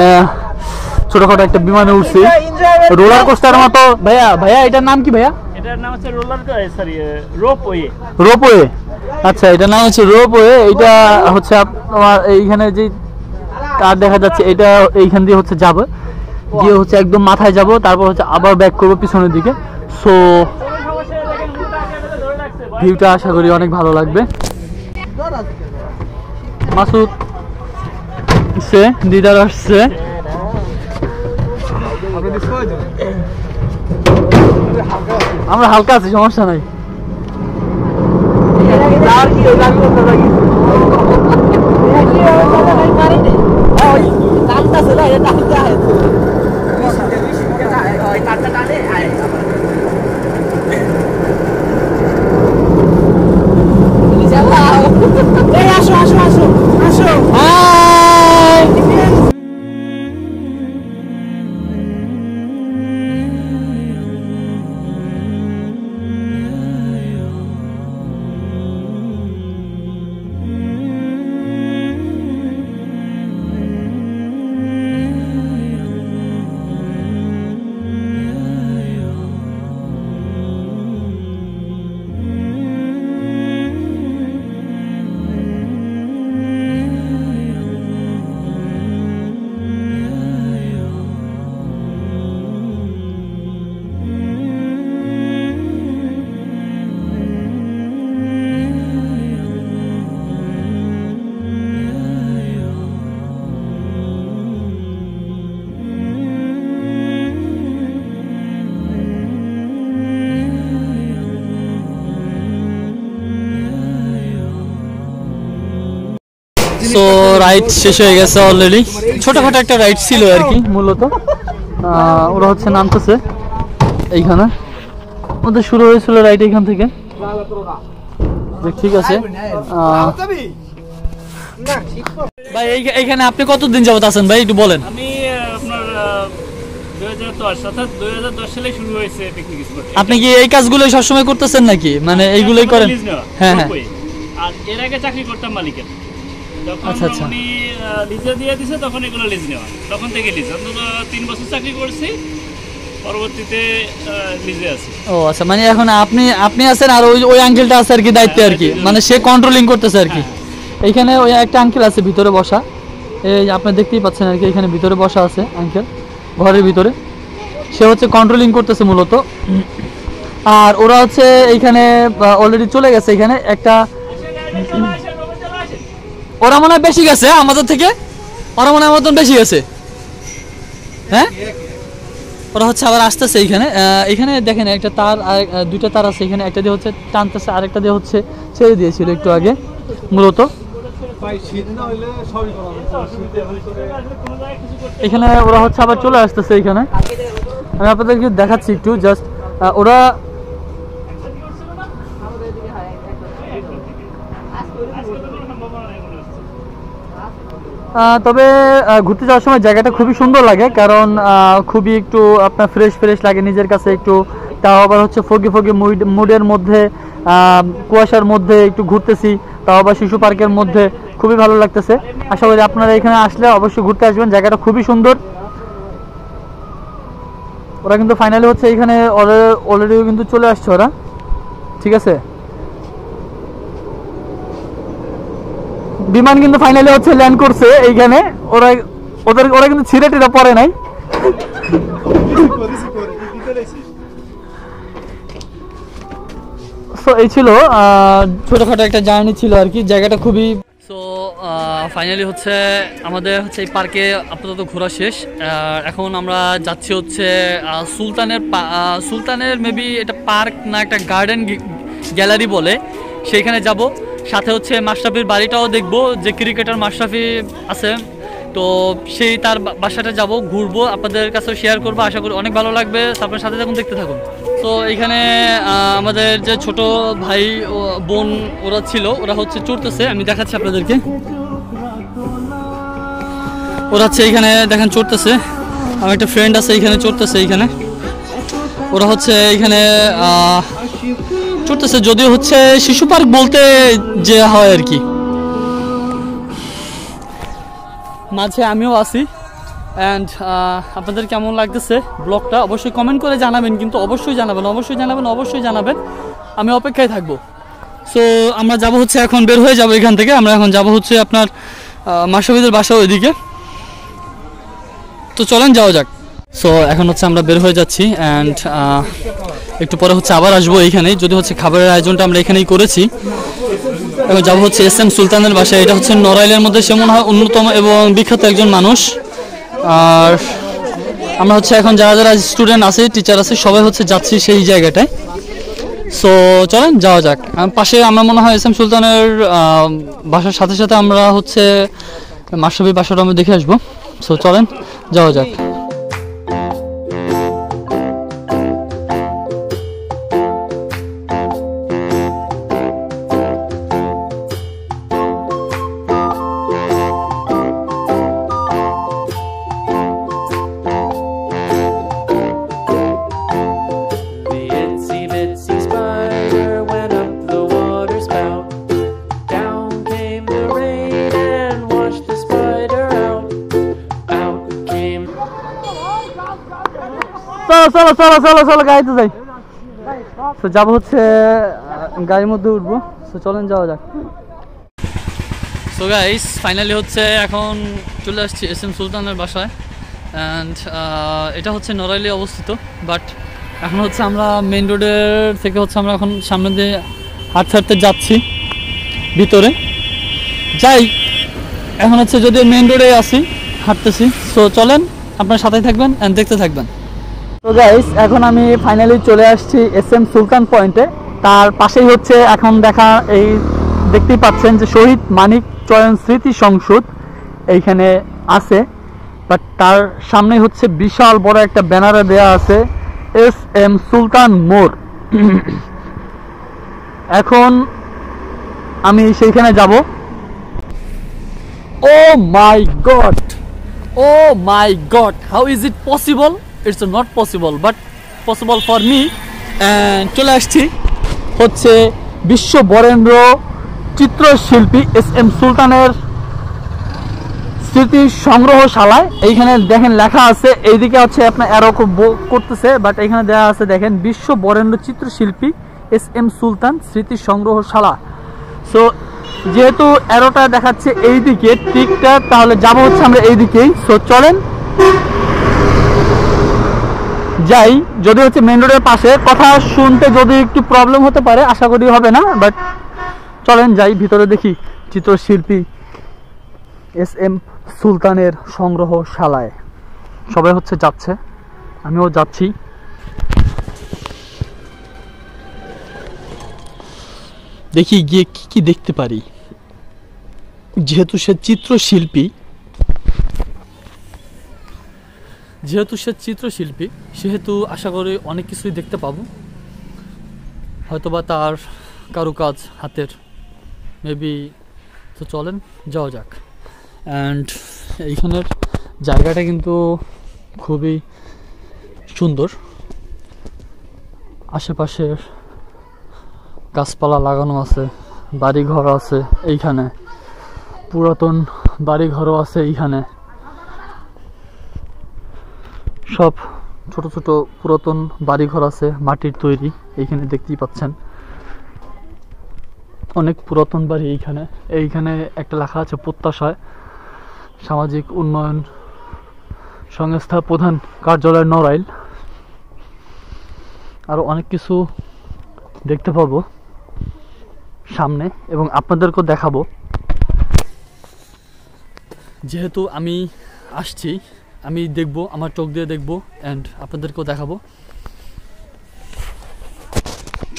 ছোটখাটো একটা বিমানে উঠছি, রোলার কোস্টার মতো। ভাইয়া ভাইয়া এটার নাম কি ভাইয়া? এটার নাম হচ্ছে রোপওয়ে। রোপওয়ে, আচ্ছা এটার নাম হচ্ছে রোপওয়ে। এটা হচ্ছে আপনার এইখানে যে কার দেখা যাচ্ছে, এটা এইখান দিয়ে হচ্ছে যাবে, গিয়ে হচ্ছে একদম মাথায় যাব, তারপর হচ্ছে আবার ব্যাক করবো পিছনের দিকে। সো ভিউটা আশা করি অনেক ভালো লাগবে। মাসুদ আসছে, দিদার আসছে। আমরা হালকা আছি, সমস্যা নাই। আসো আসো আসো আসো। সো রাইড শেষ হয়ে গেছে অলরেডি। ছোটখাটো একটা রাইড ছিল আর কি মূলত। ওরা হচ্ছে নামতেছে এইখানে, ওদের শুরু হয়েছিল রাইড এইখান থেকে। ঠিক আছে ভাই, এইখানে আপনি কতদিন যাবত আছেন ভাই, একটু বলেন। আমি আপনার 2010 অর্থাৎ 2010 সালে শুরু হয়েছে পিকনিক স্পট। আপনি কি এই কাজগুলো সবসময় করতেছেন নাকি, মানে এইগুলোই করেন? হ্যাঁ হ্যাঁ। আর এর আগে চাকরি করতাম মালিকের, যখন আচ্ছা আচ্ছা উনি লিজে দিয়ে দিয়েছে তখন এগুলো লিজ নেওয়া, তখন থেকে লিজ। অন্তত 3 বছর চাকরি করছি, পরবর্তীতে লিজে আছে। ও আচ্ছা, মানে এখন আপনি আছেন আর ওই আঙ্কেলটা আছে আর কি দায়িত্বে আর কি, মানে সে কন্ট্রোলিং করতেছে আর কি। এইখানে ওই একটা আঙ্কেল আছে ভিতরে বসা, এই আপনি দেখতেই পাচ্ছেন আর কি, এখানে ভিতরে বসা আছে আঙ্কেল ঘরের ভিতরে, সে হচ্ছে কন্ট্রোলিং করতেছে মূলত। আর ওরা হচ্ছে এইখানে অলরেডি চলে গেছে, এখানে একটা, ওরা মনে হয় বেশি গেছে আমাদের থেকে, ওরা মনে হয় আমাদের বেশি গেছে। হ্যাঁ, ওরা হচ্ছে আবার আসতেছে এইখানে। এখানে দেখেন একটা তার, দুইটা তার আছে এখানে, একটা দিয়ে হচ্ছে টানতেছে, আরেকটা দিয়ে হচ্ছে ছেড়ে দিয়েছিল একটু আগে মূলত। এখানে ওরা হচ্ছে আবার চলে আসতেছে এইখানে। আমি আপনাদেরকে দেখাচ্ছি একটু জাস্ট। ওরা তবে ঘুরতে যাওয়ার সময় জায়গাটা খুবই সুন্দর লাগে, কারণ খুবই একটু আপনার ফ্রেশ ফ্রেশ লাগে নিজের কাছে একটু। তাও আবার হচ্ছে ফগি ফগি মুডের মধ্যে, কুয়াশার মধ্যে একটু ঘুরতেছি, তাও আবার শিশু পার্কের মধ্যে, খুবই ভালো লাগতেছে। আশা করি আপনারা এখানে আসলে অবশ্যই ঘুরতে আসবেন, জায়গাটা খুবই সুন্দর। ওরা কিন্তু ফাইনালি হচ্ছে এইখানে অলরেডি কিন্তু চলে আসছে ওরা, ঠিক আছে। বিমান কিন্তু ফাইনালি হচ্ছে ল্যান্ড করছে এইখানে। ওরা কিন্তু ছিঁড়ে টিড়ে পড়ে নাই। সো এই ছিল ছোটখাটো একটা জার্নি ছিল আর কি, জায়গাটা খুবই। সো ফাইনালি হচ্ছে আমাদের হচ্ছে এই পার্কে আপাতত ঘোরা শেষ। এখন আমরা যাচ্ছি হচ্ছে সুলতানের মেবি এটা পার্ক না একটা গার্ডেন গ্যালারি বলে, সেইখানে যাব। সাথে হচ্ছে মাশরাফির বাড়িটাও দেখব, যে ক্রিকেটার মাশরাফি আছে, তো সেই তার বাসাটা যাব, ঘুরবো, আপনাদের কাছেও শেয়ার করবো, আশা করি অনেক ভালো লাগবে। আপনার সাথে থাকুন, দেখতে থাকুন। তো এইখানে আমাদের যে ছোট ভাই ও বোন ওরা ছিল, ওরা হচ্ছে চড়তেছে, আমি দেখাচ্ছি আপনাদেরকে। ওরা হচ্ছে এইখানে দেখেন চড়তেছে, আমার একটা ফ্রেন্ড আছে এইখানে চড়তেছে, এইখানে ওরা হচ্ছে এইখানে চড়তেছে, যদিও হচ্ছে শিশু পার্ক বলতে যে হয় আর কি। মাঝে আমিও আছি। অ্যান্ড আপনাদের কেমন লাগতেছে ব্লগটা অবশ্যই কমেন্ট করে জানাবেন, কিন্তু অবশ্যই জানাবেন, আমি অপেক্ষায় থাকবো। সো আমরা যাব হচ্ছে এখন বের হয়ে যাব এখান থেকে, আমরা এখন যাব হচ্ছে আপনার মাশরাফিদের বাসা ওইদিকে। তো চলেন যাওয়া যাক। সো এখন হচ্ছে আমরা বের হয়ে যাচ্ছি, অ্যান্ড একটু পরে হচ্ছে আবার আসবো এইখানেই, যদি হচ্ছে খাবারের আয়োজনটা আমরা এখানেই করেছি। এবং যাবো হচ্ছে SM সুলতানের বাসায়, এটা হচ্ছে নড়াইলের মধ্যে সে মনে হয় অন্যতম এবং বিখ্যাত একজন মানুষ। আর আমরা হচ্ছে এখন যারা যারা স্টুডেন্ট আছে, টিচার আছে, সবাই হচ্ছে যাচ্ছি সেই জায়গাটায়। সো চলেন যাওয়া যাক। পাশে আমরা মনে হয় SM সুলতানের বাসার সাথে সাথে আমরা হচ্ছে মাশরাফির বাসাটা আমরা দেখে আসবো। সো চলেন যাওয়া যাক। চলো গাড়িতে যাই। তো যাবো হচ্ছে গাড়ির মধ্যে উঠবো। তো চলেন যাওয়া যাক। সো গাইস ফাইনালি হচ্ছে এখন চলে আসছি SM সুলতানের বাসায়। অ্যান্ড এটা হচ্ছে নড়াইলে অবস্থিত, বাট এখন হচ্ছে আমরা মেইন রোডের থেকে হচ্ছে আমরা এখন সামনে দিয়ে হাঁটতে যাচ্ছি ভিতরে যাই। এখন হচ্ছে যদি মেইন রোডে আসি, হাঁটতেছি। সো চলেন, আপনার সাথেই থাকবেন অ্যান্ড দেখতে থাকবেন। তো গাইস এখন আমি ফাইনালি চলে আসছি SM সুলতান পয়েন্টে। তার পাশেই হচ্ছে এখন এই দেখতেই পাচ্ছেন যে শহীদ মানিক চয়ন স্মৃতি সংসদ এইখানে আছে, বাট তার সামনে হচ্ছে বিশাল বড় একটা ব্যানারে দেয়া আছে SM সুলতান মোড়। এখন আমি সেইখানে যাব। Oh my God, how is it possible? It's not possible, but possible for me. চলে আসছি হচ্ছে বিশ্ব বরেণ্য চিত্রশিল্পী SM সুলতানের স্মৃতি সংগ্রহশালায়। এইখানে দেখেন লেখা আছে, এইদিকে হচ্ছে আপনার অ্যারো করতেছে, বাট এখানে দেওয়া আছে দেখেন বিশ্ব বরেণ্য চিত্রশিল্পী SM সুলতান স্মৃতি সংগ্রহশালা। সো যেহেতু অ্যারোটা দেখাচ্ছে এইদিকে টিকটা, তাহলে যাবো হচ্ছে আমরা এইদিকেই। সো চলেন যাই। যদি হচ্ছে মেইন রোডের পাশে, কথা শুনতে যদি একটু প্রবলেম হতে পারে, আশা করি হবে না, বাট চলেন যাই ভিতরে দেখি চিত্রশিল্পী SM সুলতানের সংগ্রহশালায়। সবাই হচ্ছে যাচ্ছে, আমিও যাচ্ছি। দেখি গিয়ে কি দেখতে পারি। যেহেতু সে চিত্রশিল্পী, সেহেতু আশা করি অনেক কিছুই দেখতে পাবো, হয়তোবা তার কারুকাজ হাতের মেবি। তো চলেন যাওয়া যাক। অ্যান্ড এইখানের জায়গাটা কিন্তু খুবই সুন্দর, আশেপাশের গাছপালা লাগানো আছে, বাড়িঘর আছে এইখানে, পুরাতন বাড়িঘরও আছে এইখানে, সব ছোট ছোট পুরাতন বাড়িঘর আছে মাটির তৈরি। এইখানে দেখতেই পাচ্ছেন অনেক পুরাতন বাড়ি। এইখানে একটা লেখা আছে প্রত্যাশায় সামাজিক উন্নয়ন সংস্থা প্রধান কার্যালয় নড়াইল। আরো অনেক কিছু দেখতে পাবো সামনে এবং আপনাদেরকেও দেখাবো। যেহেতু আমি আসছি, আমি দেখব, আমার চোখ দিয়ে দেখব অ্যান্ড আপনাদেরকেও দেখাবো।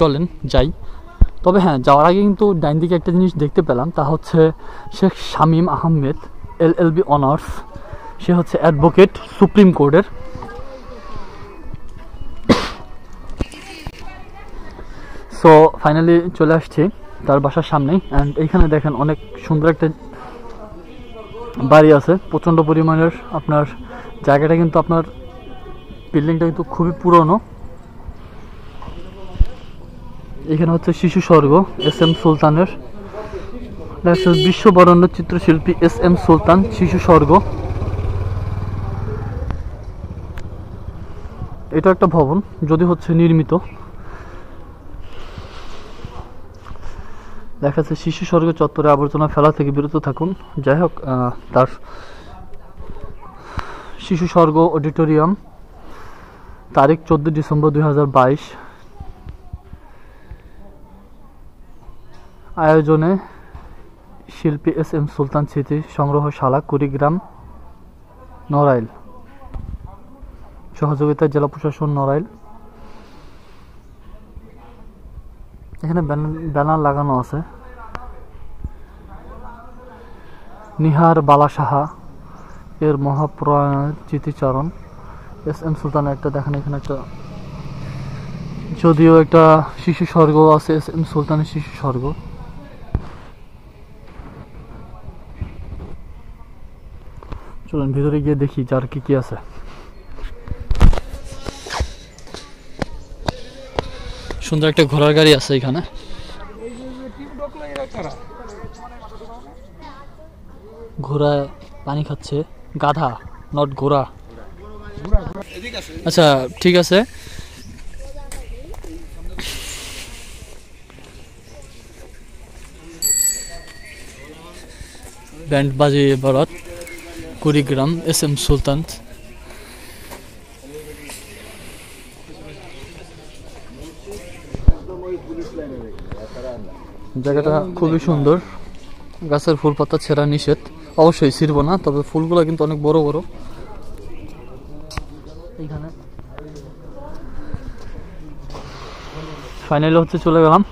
চলেন যাই। তবে হ্যাঁ, যাওয়ার আগে কিন্তু ডাইন দিকে একটা জিনিস দেখতে পেলাম, তা হচ্ছে শেখ শামীম আহমেদ LLB অনার্স। সে হচ্ছে অ্যাডভোকেট সুপ্রিম কোর্টের। সো ফাইনালি চলে আসছি তার বাসার সামনেই। অ্যান্ড এইখানে দেখেন অনেক সুন্দর একটা বাড়ি আছে, প্রচণ্ড পরিমাণের আপনার জায়গাটা, কিন্তু আপনার বিল্ডিংটা কিন্তু খুবই পুরনো। এখানে হচ্ছে শিশু স্বর্গ SM সুলতানের, বিশ্ববরেণ্য চিত্রশিল্পী SM সুলতান শিশু স্বর্গ। এটা একটা ভবন, যদি হচ্ছে নির্মিত। দেখা যাচ্ছে শিশু স্বর্গ চত্বরে আবর্জনা ফেলা থেকে বিরত থাকুন। যাই হোক, তার শিশু স্বর্গ অডিটোরিয়াম, তারিখ 14 ডিসেম্বর 2022। আয়োজনে শিল্পী SM সুলতান স্মৃতি সংগ্রহশালা, কুড়িগ্রাম, নড়াইল। সহযোগিতায় জেলা প্রশাসন, নড়াইল। এখানে ব্যানার লাগানো আছে। নিহার বালা সাহা এর মহাপ্রয়াণের স্মৃতিচারণ। SM সুলতান একটা দেখেন, এখানে একটা, যদিও একটা শিশু স্বর্গ আছে, SM সুলতানের শিশু স্বর্গ। চলুন ভিতরে গিয়ে দেখি যার কি কি আছে। সুন্দর একটা ঘোড়ার গাড়ি আছে এখানে। ঘোড়া পানি খাচ্ছে, গাধা নট ঘোড়া। আচ্ছা ঠিক আছে। ব্যান্ড বাজিয়ে বারাত, কুড়িগ্রাম, SM সুলতান। জায়গাটা খুবই সুন্দর, গাছের ফুল পাতা ছেঁড়া নিষেধ, অবশ্যই ছিড়বো না, তবে ফুলগুলো কিন্তু অনেক বড় বড়। এইখানে ফাইনালি হচ্ছে চলে গেলাম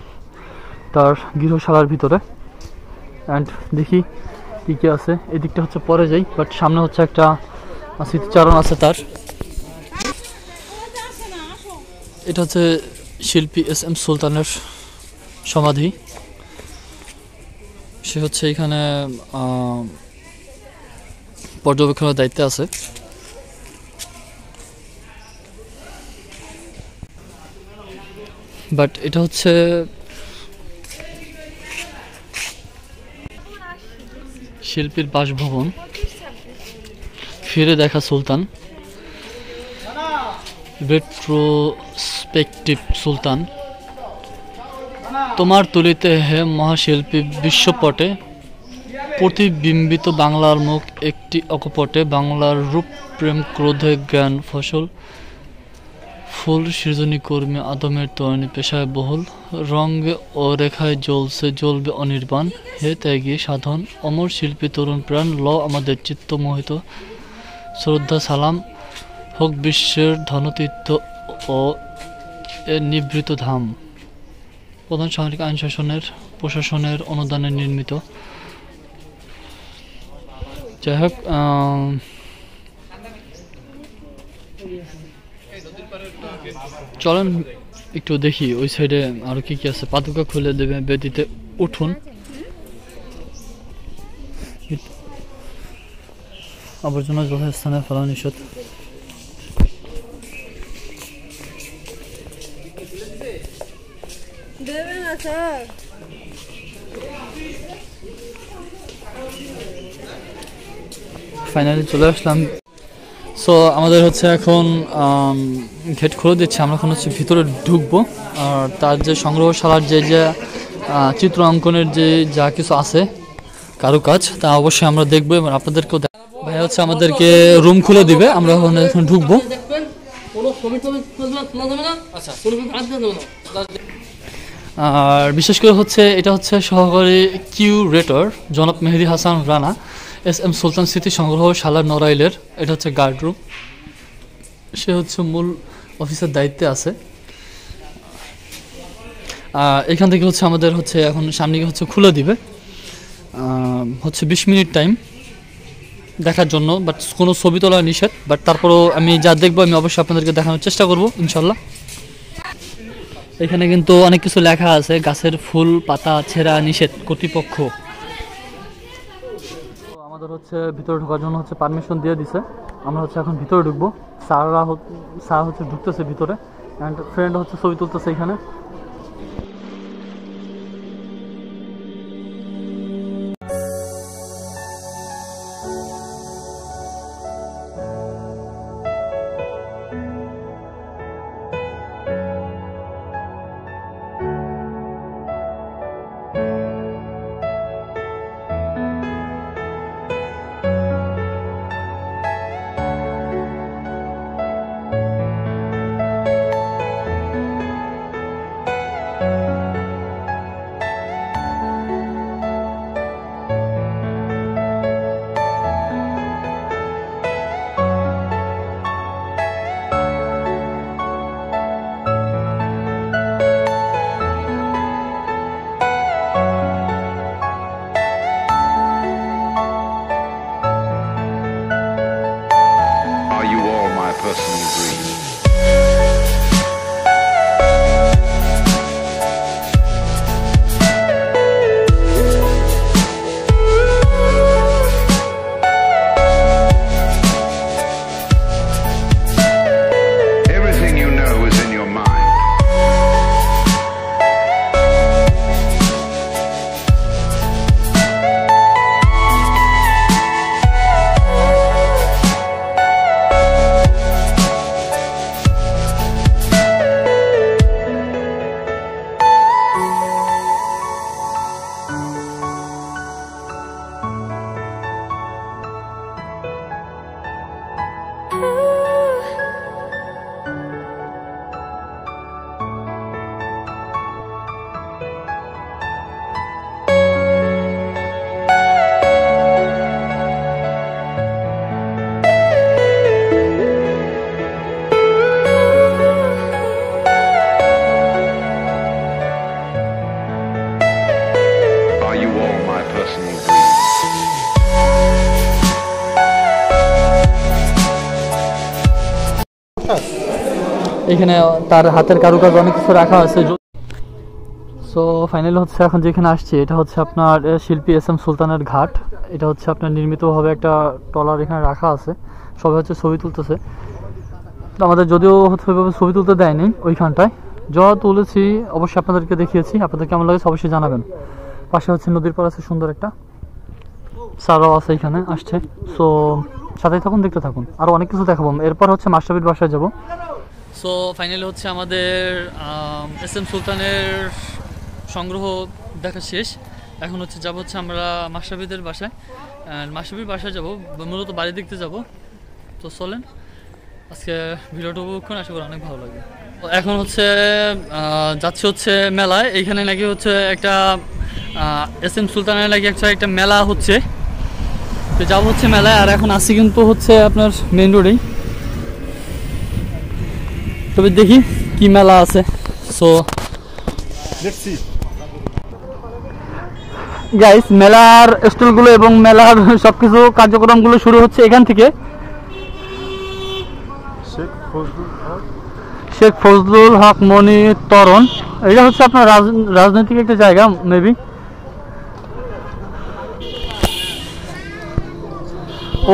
তার গৃহশালার ভিতরে। অ্যান্ড দেখি কি কি আছে। এদিকটা হচ্ছে পরে যাই, বাট সামনে হচ্ছে একটা স্মৃতিচারণ আছে তার। এটা হচ্ছে শিল্পী SM সুলতানের সমাধি। সে হচ্ছে এখানে পর্যবেক্ষণের দায়িত্বে আছে। বাট এটা হচ্ছে শিল্পীর বাসভবন। ফিরে দেখা সুলতান, রেট্রোস্পেকটিভ সুলতান। তোমার তুলিতে হে মহাশিল্পী বিশ্বপটে প্রতিবিম্বিত বাংলার মুখ একটি অকপটে, বাংলার রূপ প্রেম ক্রোধে জ্ঞান ফসল, ফুল সৃজনী কর্মী আদমের তরণী পেশায় বহুল, রঙে ও রেখায় জ্বলছে জ্বলবে অনির্বাণ, হে ত্যাগী সাধন অমর শিল্পী তরুণ প্রাণ, ল আমাদের চিত্ত মোহিত, শ্রদ্ধা সালাম হোক বিশ্বের ধনতীর্থ ও এর নিভৃত ধাম। প্রধান সামরিক আইন শাসনের প্রশাসনের অনুদানে নির্মিত। যাই হোক, চলেন একটু দেখি ওই সাইডে আরো কি কি আছে। পাদুকা খুলে দেবে, বেদিতে উঠুন। আবর্জনা যথাস্থানে ফেলা নিষেধ। ফাইনালি চলে আসলাম। সো আমাদের হচ্ছে এখন গেট খুলে দিচ্ছে, আমরা এখন হচ্ছে ভিতরে ঢুকবো। আর তার যে সংগ্রহশালার যে যে চিত্র অঙ্কনের যে যা কিছু আছে কারুকাজ, তা অবশ্যই আমরা দেখবো এবং আপনাদেরকেও ভাই হচ্ছে আমাদেরকে রুম খুলে দিবে, আমরা এখন ঢুকবো। আর বিশেষ করে হচ্ছে এটা হচ্ছে সহকারী কিউরেটর জনাব মেহেদী হাসান রানা। SM সুলতান স্মৃতি সংগ্রহশালা নড়াইলের। এটা হচ্ছে গার্ড রুম, সে হচ্ছে মূল অফিসের দায়িত্বে আছে। এখান থেকে হচ্ছে আমাদের হচ্ছে এখন সামনে হচ্ছে খুলে দিবে, হচ্ছে 20 মিনিট টাইম দেখার জন্য, বাট কোনো ছবি তোলা নিষেধ, বাট তারপরেও আমি যা দেখবো আমি অবশ্যই আপনাদেরকে দেখানোর চেষ্টা করব ইনশাল্লাহ। এখানে কিন্তু অনেক কিছু লেখা আছে, গাছের ফুল পাতা ছেঁড়া নিষেধ কর্তৃপক্ষ। আমাদের হচ্ছে ভিতরে ঢোকার জন্য হচ্ছে পারমিশন দিয়ে দিছে, আমরা হচ্ছে এখন ভিতরে ঢুকবো। স্যার হচ্ছে ঢুকতেছে ভিতরে, অ্যান্ড ফ্রেন্ড হচ্ছে ছবি তুলতেছে এখানে। Are you all my personal dreams? Everything you know is in your mind. Are you all my personal dreams? এখানে তার হাতের কারুকাজ অনেক কিছু রাখা আছে। সো ফাইনালি হচ্ছে এখন যেখানে আসছি এটা হচ্ছে আপনার শিল্পী SM সুলতানের ঘাট। এটা হচ্ছে আপনার নির্মিতভাবে একটা ট্রলার এখানে রাখা আছে, সবাই হচ্ছে ছবি তুলতেছে। তো আমাদের যদিও হচ্ছে ওইভাবে ছবি তুলতে দেয়নি ওইখানটায়, যা তুলেছি অবশ্যই আপনাদেরকে দেখিয়েছি। আপনাদের কেমন লাগছে অবশ্যই জানাবেন। পাশে হচ্ছে নদীর পাড় আছে সুন্দর একটা, স্যারও আছে এখানে আসছে। সো সাথেই থাকুন, দেখতে থাকুন, আরও অনেক কিছু দেখাবো। এরপর হচ্ছে মাস্টারবির বাসায় যাব। সো ফাইনালি হচ্ছে আমাদের SM সুলতানের সংগ্রহ দেখা শেষ। এখন হচ্ছে যাব হচ্ছে আমরা মাস্টারবিদের বাসায়, মাস্টারবির বাসায় যাব, মূলত বাড়ি দেখতে যাব। তো চলেন আজকে ভিডিওটা উপভোগ করুন, আশা করি অনেক ভালো লাগবে। এখন হচ্ছে যাচ্ছি হচ্ছে মেলায়। এইখানে নাকি হচ্ছে একটা SM সুলতানের নাকি একটা মেলা হচ্ছে, তো যাবো হচ্ছে মেলায়। আর এখন আসি কিন্তু হচ্ছে আপনার মেইন রোডেই, তবে দেখি কি মেলা আছে। সো গাইস, মেলার স্টলগুলো এবং মেলার সবকিছু কার্যক্রমগুলো শুরু হচ্ছে এখান থেকে। শেখ ফজলুল হক মনি তরণ, এটা হচ্ছে আপনার রাজনৈতিক একটা জায়গা মেবি।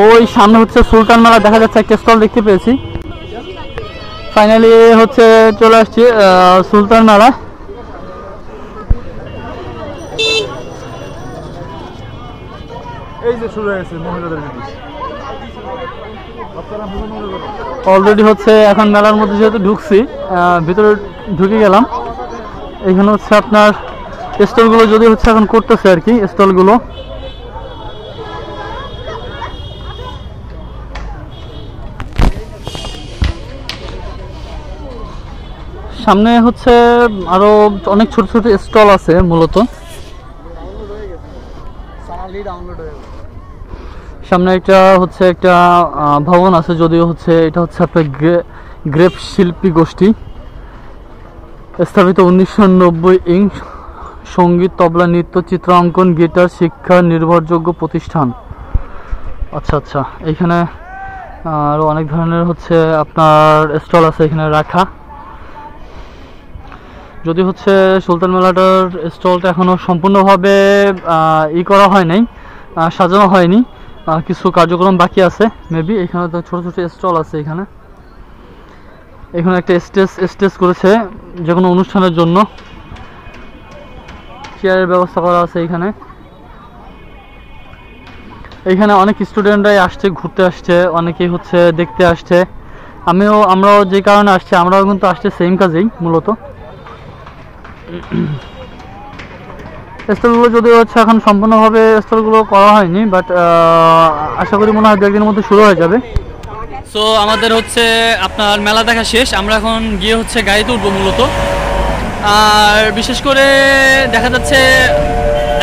ওই সামনে হচ্ছে সুলতান মেলা দেখা যাচ্ছে, একটা স্টল দেখতে পেয়েছি। ফাইনালি হচ্ছে চলে আসছি সুলতান মেলা। এই যে শুরু হয়েছে মহিলাদের জিনিস, অলরেডি হচ্ছে এখন মেলার মধ্যে যেহেতু ঢুকছি, ভিতরে ঢুকে গেলাম। এখানে হচ্ছে আপনার স্টলগুলো যদি হচ্ছে এখন করতেছে আর কি, স্টলগুলো সামনে হচ্ছে আরো অনেক ছোট ছোট স্টল আছে মূলত। সামনে একটা হচ্ছে একটা ভবন আছে, যদিও হচ্ছে এটা হচ্ছে আপনার গ্রেপ শিল্পী গোষ্ঠী, স্থাপিত 1990 সঙ্গীত, তবলা, নৃত্য, চিত্রাঙ্কন, গিটার শিক্ষা নির্ভরযোগ্য প্রতিষ্ঠান। আচ্ছা আচ্ছা, এইখানে আরও অনেক ধরনের হচ্ছে আপনার স্টল আছে এখানে রাখা। যদি হচ্ছে সুলতান মেলাটার স্টলটা এখনও সম্পূর্ণভাবে করা হয় নাই, সাজানো হয়নি, কিছু কার্যক্রম বাকি আছে মেবি। এখানে তো ছোটো ছোটো স্টল আছে। এখানে একটা স্টেজ করেছে যে কোনো অনুষ্ঠানের জন্য, চেয়ারের ব্যবস্থা করা আছে এইখানে অনেক স্টুডেন্টরাই আসছে, ঘুরতে আসছে, অনেকেই হচ্ছে দেখতে আসছে। আমরাও যে কারণে আসছি, আমরাও কিন্তু আসছে সেম কাজেই মূলত। স্টলগুলো যদিও হচ্ছে এখন সম্পূর্ণভাবে স্টলগুলো করা হয়নি, বাট আশা করি মনে হয় 2 একদিনের মধ্যে শুরু হয়ে যাবে। সো আমাদের হচ্ছে আপনার মেলা দেখা শেষ, আমরা এখন গিয়ে হচ্ছে গাড়িতে উঠবো মূলত। আর বিশেষ করে দেখা যাচ্ছে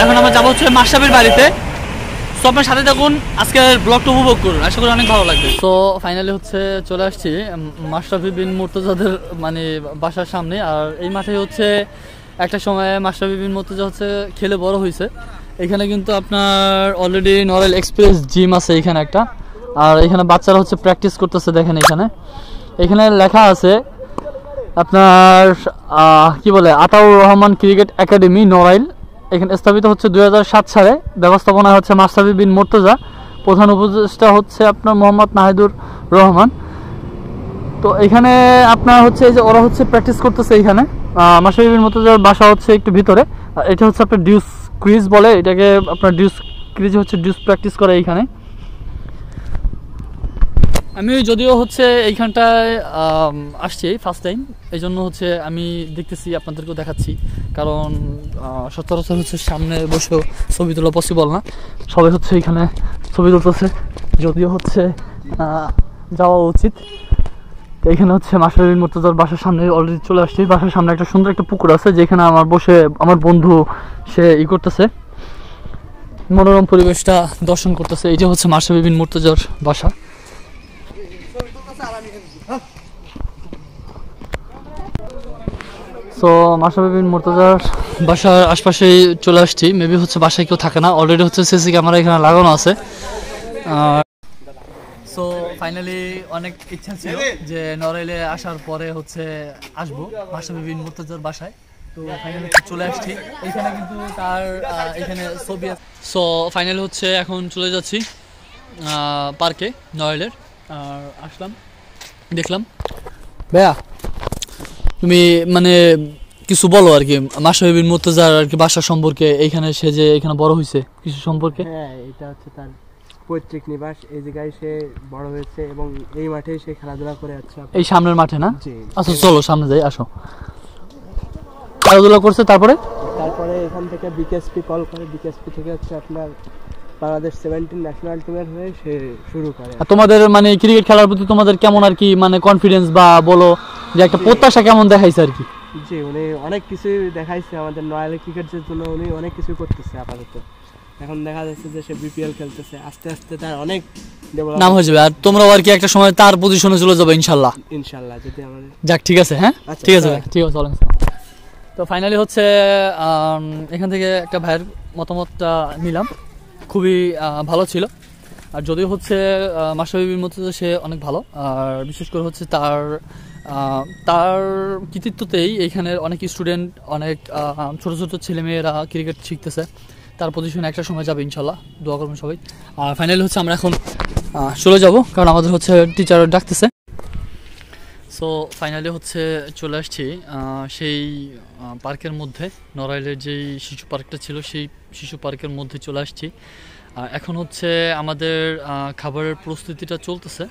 এখন আমরা যাবো হচ্ছে মাশরাফির বাড়িতে। সো আপনার সাথে থাকুন, আজকের ব্লগটা উপভোগ করুন, আশা করি অনেক ভালো লাগবে। তো ফাইনালি হচ্ছে চলে আসছি মাশরাফি বিন মুর্তজাদের মানে বাসার সামনে। আর এই মাঠে হচ্ছে একটা সময় মাশরাফি বিন মুর্তজা হচ্ছে খেলে বড় হয়েছে। এখানে কিন্তু আপনার অলরেডি নরেল এক্সপ্রেস জিম আছে এখানে একটা, আর এখানে বাচ্চারা হচ্ছে প্র্যাকটিস করতেছে। দেখেন এখানে লেখা আছে আপনার কি বলে, আতাউর রহমান ক্রিকেট একাডেমি নড়াইল। এখানে স্থাপিত হচ্ছে 2007 সালে, ব্যবস্থাপনা হচ্ছে মাশরাফি বিন মুর্তজা, প্রধান উপদেষ্টা হচ্ছে আপনার মোহাম্মদ নাহিদুর রহমান। তো এখানে আপনার হচ্ছে এই যে ওরা হচ্ছে প্র্যাকটিস করতেছে এখানে। মাশরাফি বিন মুর্তজার বাসা হচ্ছে একটু ভিতরে। এটা হচ্ছে আপনার ডিউস ক্রিজ বলে এটাকে, আপনার ডিউস ক্রিজ হচ্ছে ডিউস প্র্যাকটিস করে এইখানে। আমি যদিও হচ্ছে এইখানটায় আসছি ফার্স্ট টাইম, এই জন্য হচ্ছে আমি দেখতেছি, আপনাদেরকেও দেখাচ্ছি, কারণ সচরাচর হচ্ছে সামনে বসেও ছবি তোলা পসিবল না। সবাই হচ্ছে এইখানে ছবি তুলতেছে, যদিও হচ্ছে যাওয়া উচিত। এইখানে হচ্ছে মাশরাফি বিন মুর্তজার বাসার সামনে অলরেডি চলে আসছি। বাসার সামনে একটা সুন্দর একটা পুকুর আছে, যেখানে আমার বন্ধু সে করতেছে, মনোরম পরিবেশটা দর্শন করতেছে। এই যে হচ্ছে মাশরাফি বিন মুর্তজার বাসা। সো মাশরাফি বিন মুর্তজার বাসার আশপাশেই চলে আসছি। মেবি হচ্ছে বাসায় কেউ থাকে না, অলরেডি হচ্ছে সিসি ক্যামেরা এখানে লাগানো আছে। সো ফাইনালি অনেক ইচ্ছা ছিল যে নড়াইলে আসার পরে হচ্ছে আসবো মাশরাফি বিন মুর্তজার বাসায়। তো ফাইনালি চলে আসছি, এখানে কিন্তু তার এখানে ছবি আছে। সো ফাইনালি হচ্ছে এখন চলে যাচ্ছি পার্কে নড়াইলের। আর আসলাম, দেখলাম। ভাইয়া তুমি মানে কিছু বলো আর কি মাশরাফি বিন মুর্তজার আর কি বাসা সম্পর্কে, এইখানে সে যে এখানে বড় হয়েছে কিছু সম্পর্কে। হ্যাঁ, এটা হচ্ছে তার পৈতৃক নিবাস, এই জায়গায় সে বড় হয়েছে এবং এই মাঠেই সে খেলাধুলা করে যাচ্ছে। এই সামনের মাঠে না? জি। আচ্ছা চলো সামনে যাই, আসো। খেলাধুলা করছে, তারপরে এখান থেকে বিকেএসপি কল করে, বিকেএসপি থেকে হচ্ছে আপনার বাংলাদেশ 17 ন্যাশনাল টিমের হয়ে সে শুরু করে। তোমাদের মানে ক্রিকেট খেলার প্রতি তোমাদের কেমন আর কি মানে কনফিডেন্স বা বলো যে একটা প্রত্যাশা কেমন দেখাইছে আর কি? জি, উনি অনেক কিছু দেখাইছে আমাদের নড়াইলের ক্রিকেটের জন্য, উনি অনেক কিছু করতেছে আপাতত। এখন দেখা যাচ্ছে যে সে বিপিএল খেলতেছে, আস্তে আস্তে তার অনেক নাম হয়ে যাবে। আর তোমরাও আর কি একটা সময় তার পজিশনে চলে যাবে ইনশাল্লাহ। যদি আমাদের যাক, ঠিক আছে। হ্যাঁ আচ্ছা, ঠিক আছে, ঠিক আছে। তো ফাইনালি হচ্ছে এখান থেকে একটা ভাইয়ের মতামতটা নিলাম, খুবই ভালো ছিল। আর যদিও হচ্ছে মাশরাফি বিন মুর্তজা সে অনেক ভালো, আর বিশেষ করে হচ্ছে তার কৃতিত্বতেই এইখানের অনেক স্টুডেন্ট, অনেক ছোট ছোট ছেলেমেয়েরা ক্রিকেট শিখতেছে। তার পজিশনে একটা সময় যাবে ইনশাল্লাহ, দোয়া করবেন সবাই। আর ফাইনালি হচ্ছে আমরা এখন চলে যাব, কারণ আমাদের হচ্ছে টিচার ডাকতেছে। সো ফাইনালি হচ্ছে চলে আসছি সেই পার্কের মধ্যে, নড়াইলের যেই শিশু পার্কটা ছিল সেই শিশু পার্কের মধ্যে চলে আসছি। এখন হচ্ছে আমাদের খাবারের প্রস্তুতিটা চলতেছে,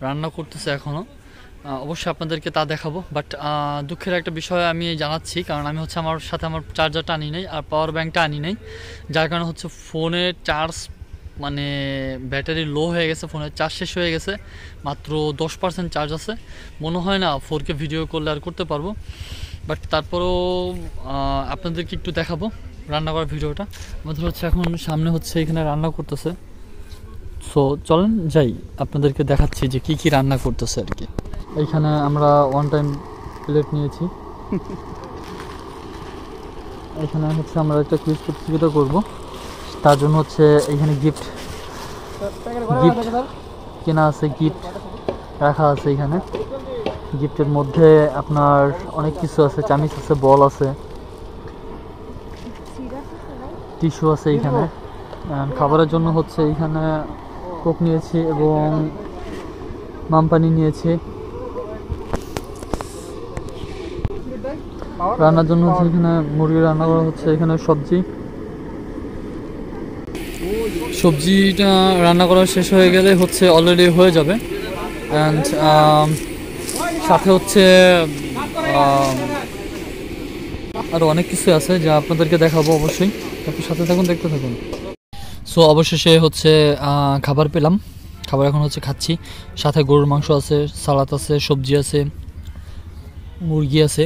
রান্না করতেছে এখনও। অবশ্যই আপনাদেরকে তা দেখাবো, বাট দুঃখের একটা বিষয় আমি জানাচ্ছি, কারণ আমি হচ্ছে আমার সাথে আমার চার্জারটা আনি নাই আর পাওয়ার ব্যাঙ্কটা আনি নাই, যার কারণে হচ্ছে ফোনের চার্জ মানে ব্যাটারি লো হয়ে গেছে, ফোনের চার্জ শেষ হয়ে গেছে, মাত্র 10% চার্জ আছে। মনে হয় না 4K ভিডিও করলে আর করতে পারবো, বাট তারপরেও আপনাদেরকে একটু দেখাবো রান্না করার ভিডিওটা। আমাদের হচ্ছে এখন সামনে হচ্ছে এখানে রান্না করতেছে, সো চলেন যাই, আপনাদেরকে দেখাচ্ছি যে কি রান্না করতেছে আর কি। এইখানে আমরা ওয়ান টাইম প্লেট নিয়েছি। এখানে হচ্ছে আমরা একটা কুইজ প্রতিযোগিতা করব, তার জন্য হচ্ছে এখানে গিফট কেনা আছে, গিফট রাখা আছে এখানে। গিফটের মধ্যে আপনার অনেক কিছু আছে, চামিচ আছে, বল আছে, টিস্যু আছে এখানে। খাবারের জন্য হচ্ছে এখানে কোক নিয়েছি এবং মামপানি নিয়েছি। রান্নার জন্য হচ্ছে এখানে মুরগি রান্না করা হচ্ছে, এখানে সবজিটা রান্না করা শেষ হয়ে গেলে হচ্ছে অলরেডি হয়ে যাবে। অ্যান্ড সাথে হচ্ছে আরও অনেক কিছু আছে যা আপনাদেরকে দেখাবো অবশ্যই, আপনি সাথে থাকুন, দেখতে থাকুন। সো অবশেষে হচ্ছে খাবার পেলাম, খাবার এখন হচ্ছে খাচ্ছি। সাথে গরুর মাংস আছে, সালাদ আছে, সবজি আছে, মুরগি আছে।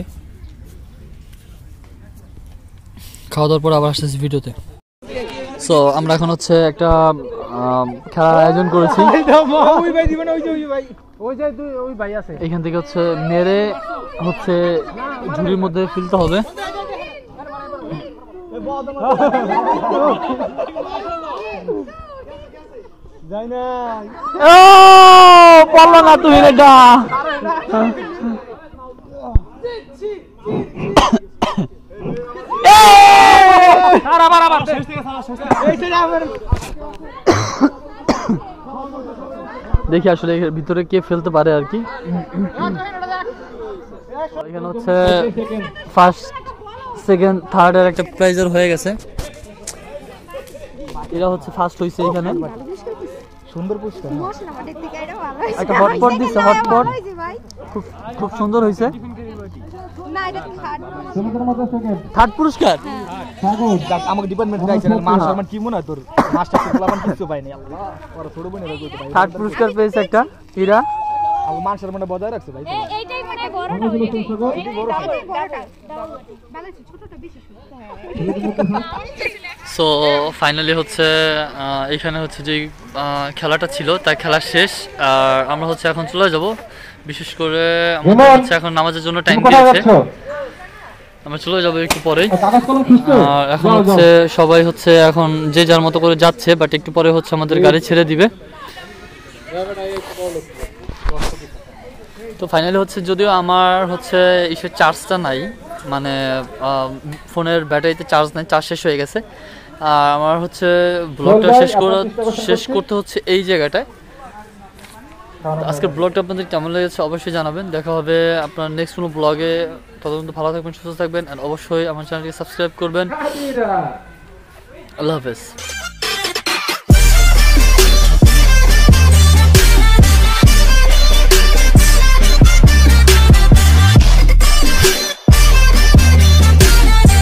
খাওয়া দাওয়ার পর আবার আসতেছি ভিডিওতে। সো আমরা এখন হচ্ছে একটা খেলার আয়োজন করেছি। এখান থেকে হচ্ছে মেরে হচ্ছে ঝুড়ির মধ্যে ফেলতে হবে। পারলো না তুমি এটা। দেখি আসলে এর ভিতরে কে ফেলতে পারে আর কি। এখানে হচ্ছে ফার্স্ট, সেকেন্ড, থার্ড এর একটা প্রাইজার হয়ে গেছে। এরা হচ্ছে ফার্স্ট হয়েছে এখানে। সুন্দর পুরস্কার, একটা হটপট দিচ্ছে, হটপট খুব সুন্দর হয়েছে। থার্ড পুরস্কার আমাকে ডিপার্টমেন্ট মান সম্মান কি মনে হয় তোর? মাস্টার তো বলাবার কিছু পাইনি। আল্লাহ ওরা ছোট বোনের থার্ড পুরস্কার পেয়েছে একটা এরা। আমার মান সম্মান বজায় রাখছে ভাই। এইটাই মানে বড় না, এইটাই বড়টা ভালো ছোটটা বেশি। সো ফাইনালি হচ্ছে এখানে হচ্ছে যে খেলাটা ছিল তার খেলা শেষ। আর আমরা হচ্ছে এখন চলে যাব, বিশেষ করে আমাদের হচ্ছে এখন নামাজের জন্য টাইম দিয়েছে, আমরা চলে যাবো একটু পরেই। আর এখন হচ্ছে সবাই হচ্ছে এখন যে যার মতো করে যাচ্ছে, বাট একটু পরে হচ্ছে আমাদের গাড়ি ছেড়ে দিবে। তো ফাইনালি হচ্ছে যদিও আমার হচ্ছে ইসের চার্জটা নাই, মানে ফোনের ব্যাটারিতে চার্জ নাই, চার্জ শেষ হয়ে গেছে। আর আমার হচ্ছে ব্লগটা শেষ করতে হচ্ছে এই জায়গাটায়। আজকের ব্লগটা আপনাদের কেমন লেগেছে অবশ্যই জানাবেন। দেখা হবে আপনার নেক্সট কোনো ব্লগে। ততক্ষণ ভালো থাকবেন, সুস্থ থাকবেন, আর অবশ্যই আমার চ্যানেলটিকে সাবস্ক্রাইব করবেন। আল্লাহ হাফেজ।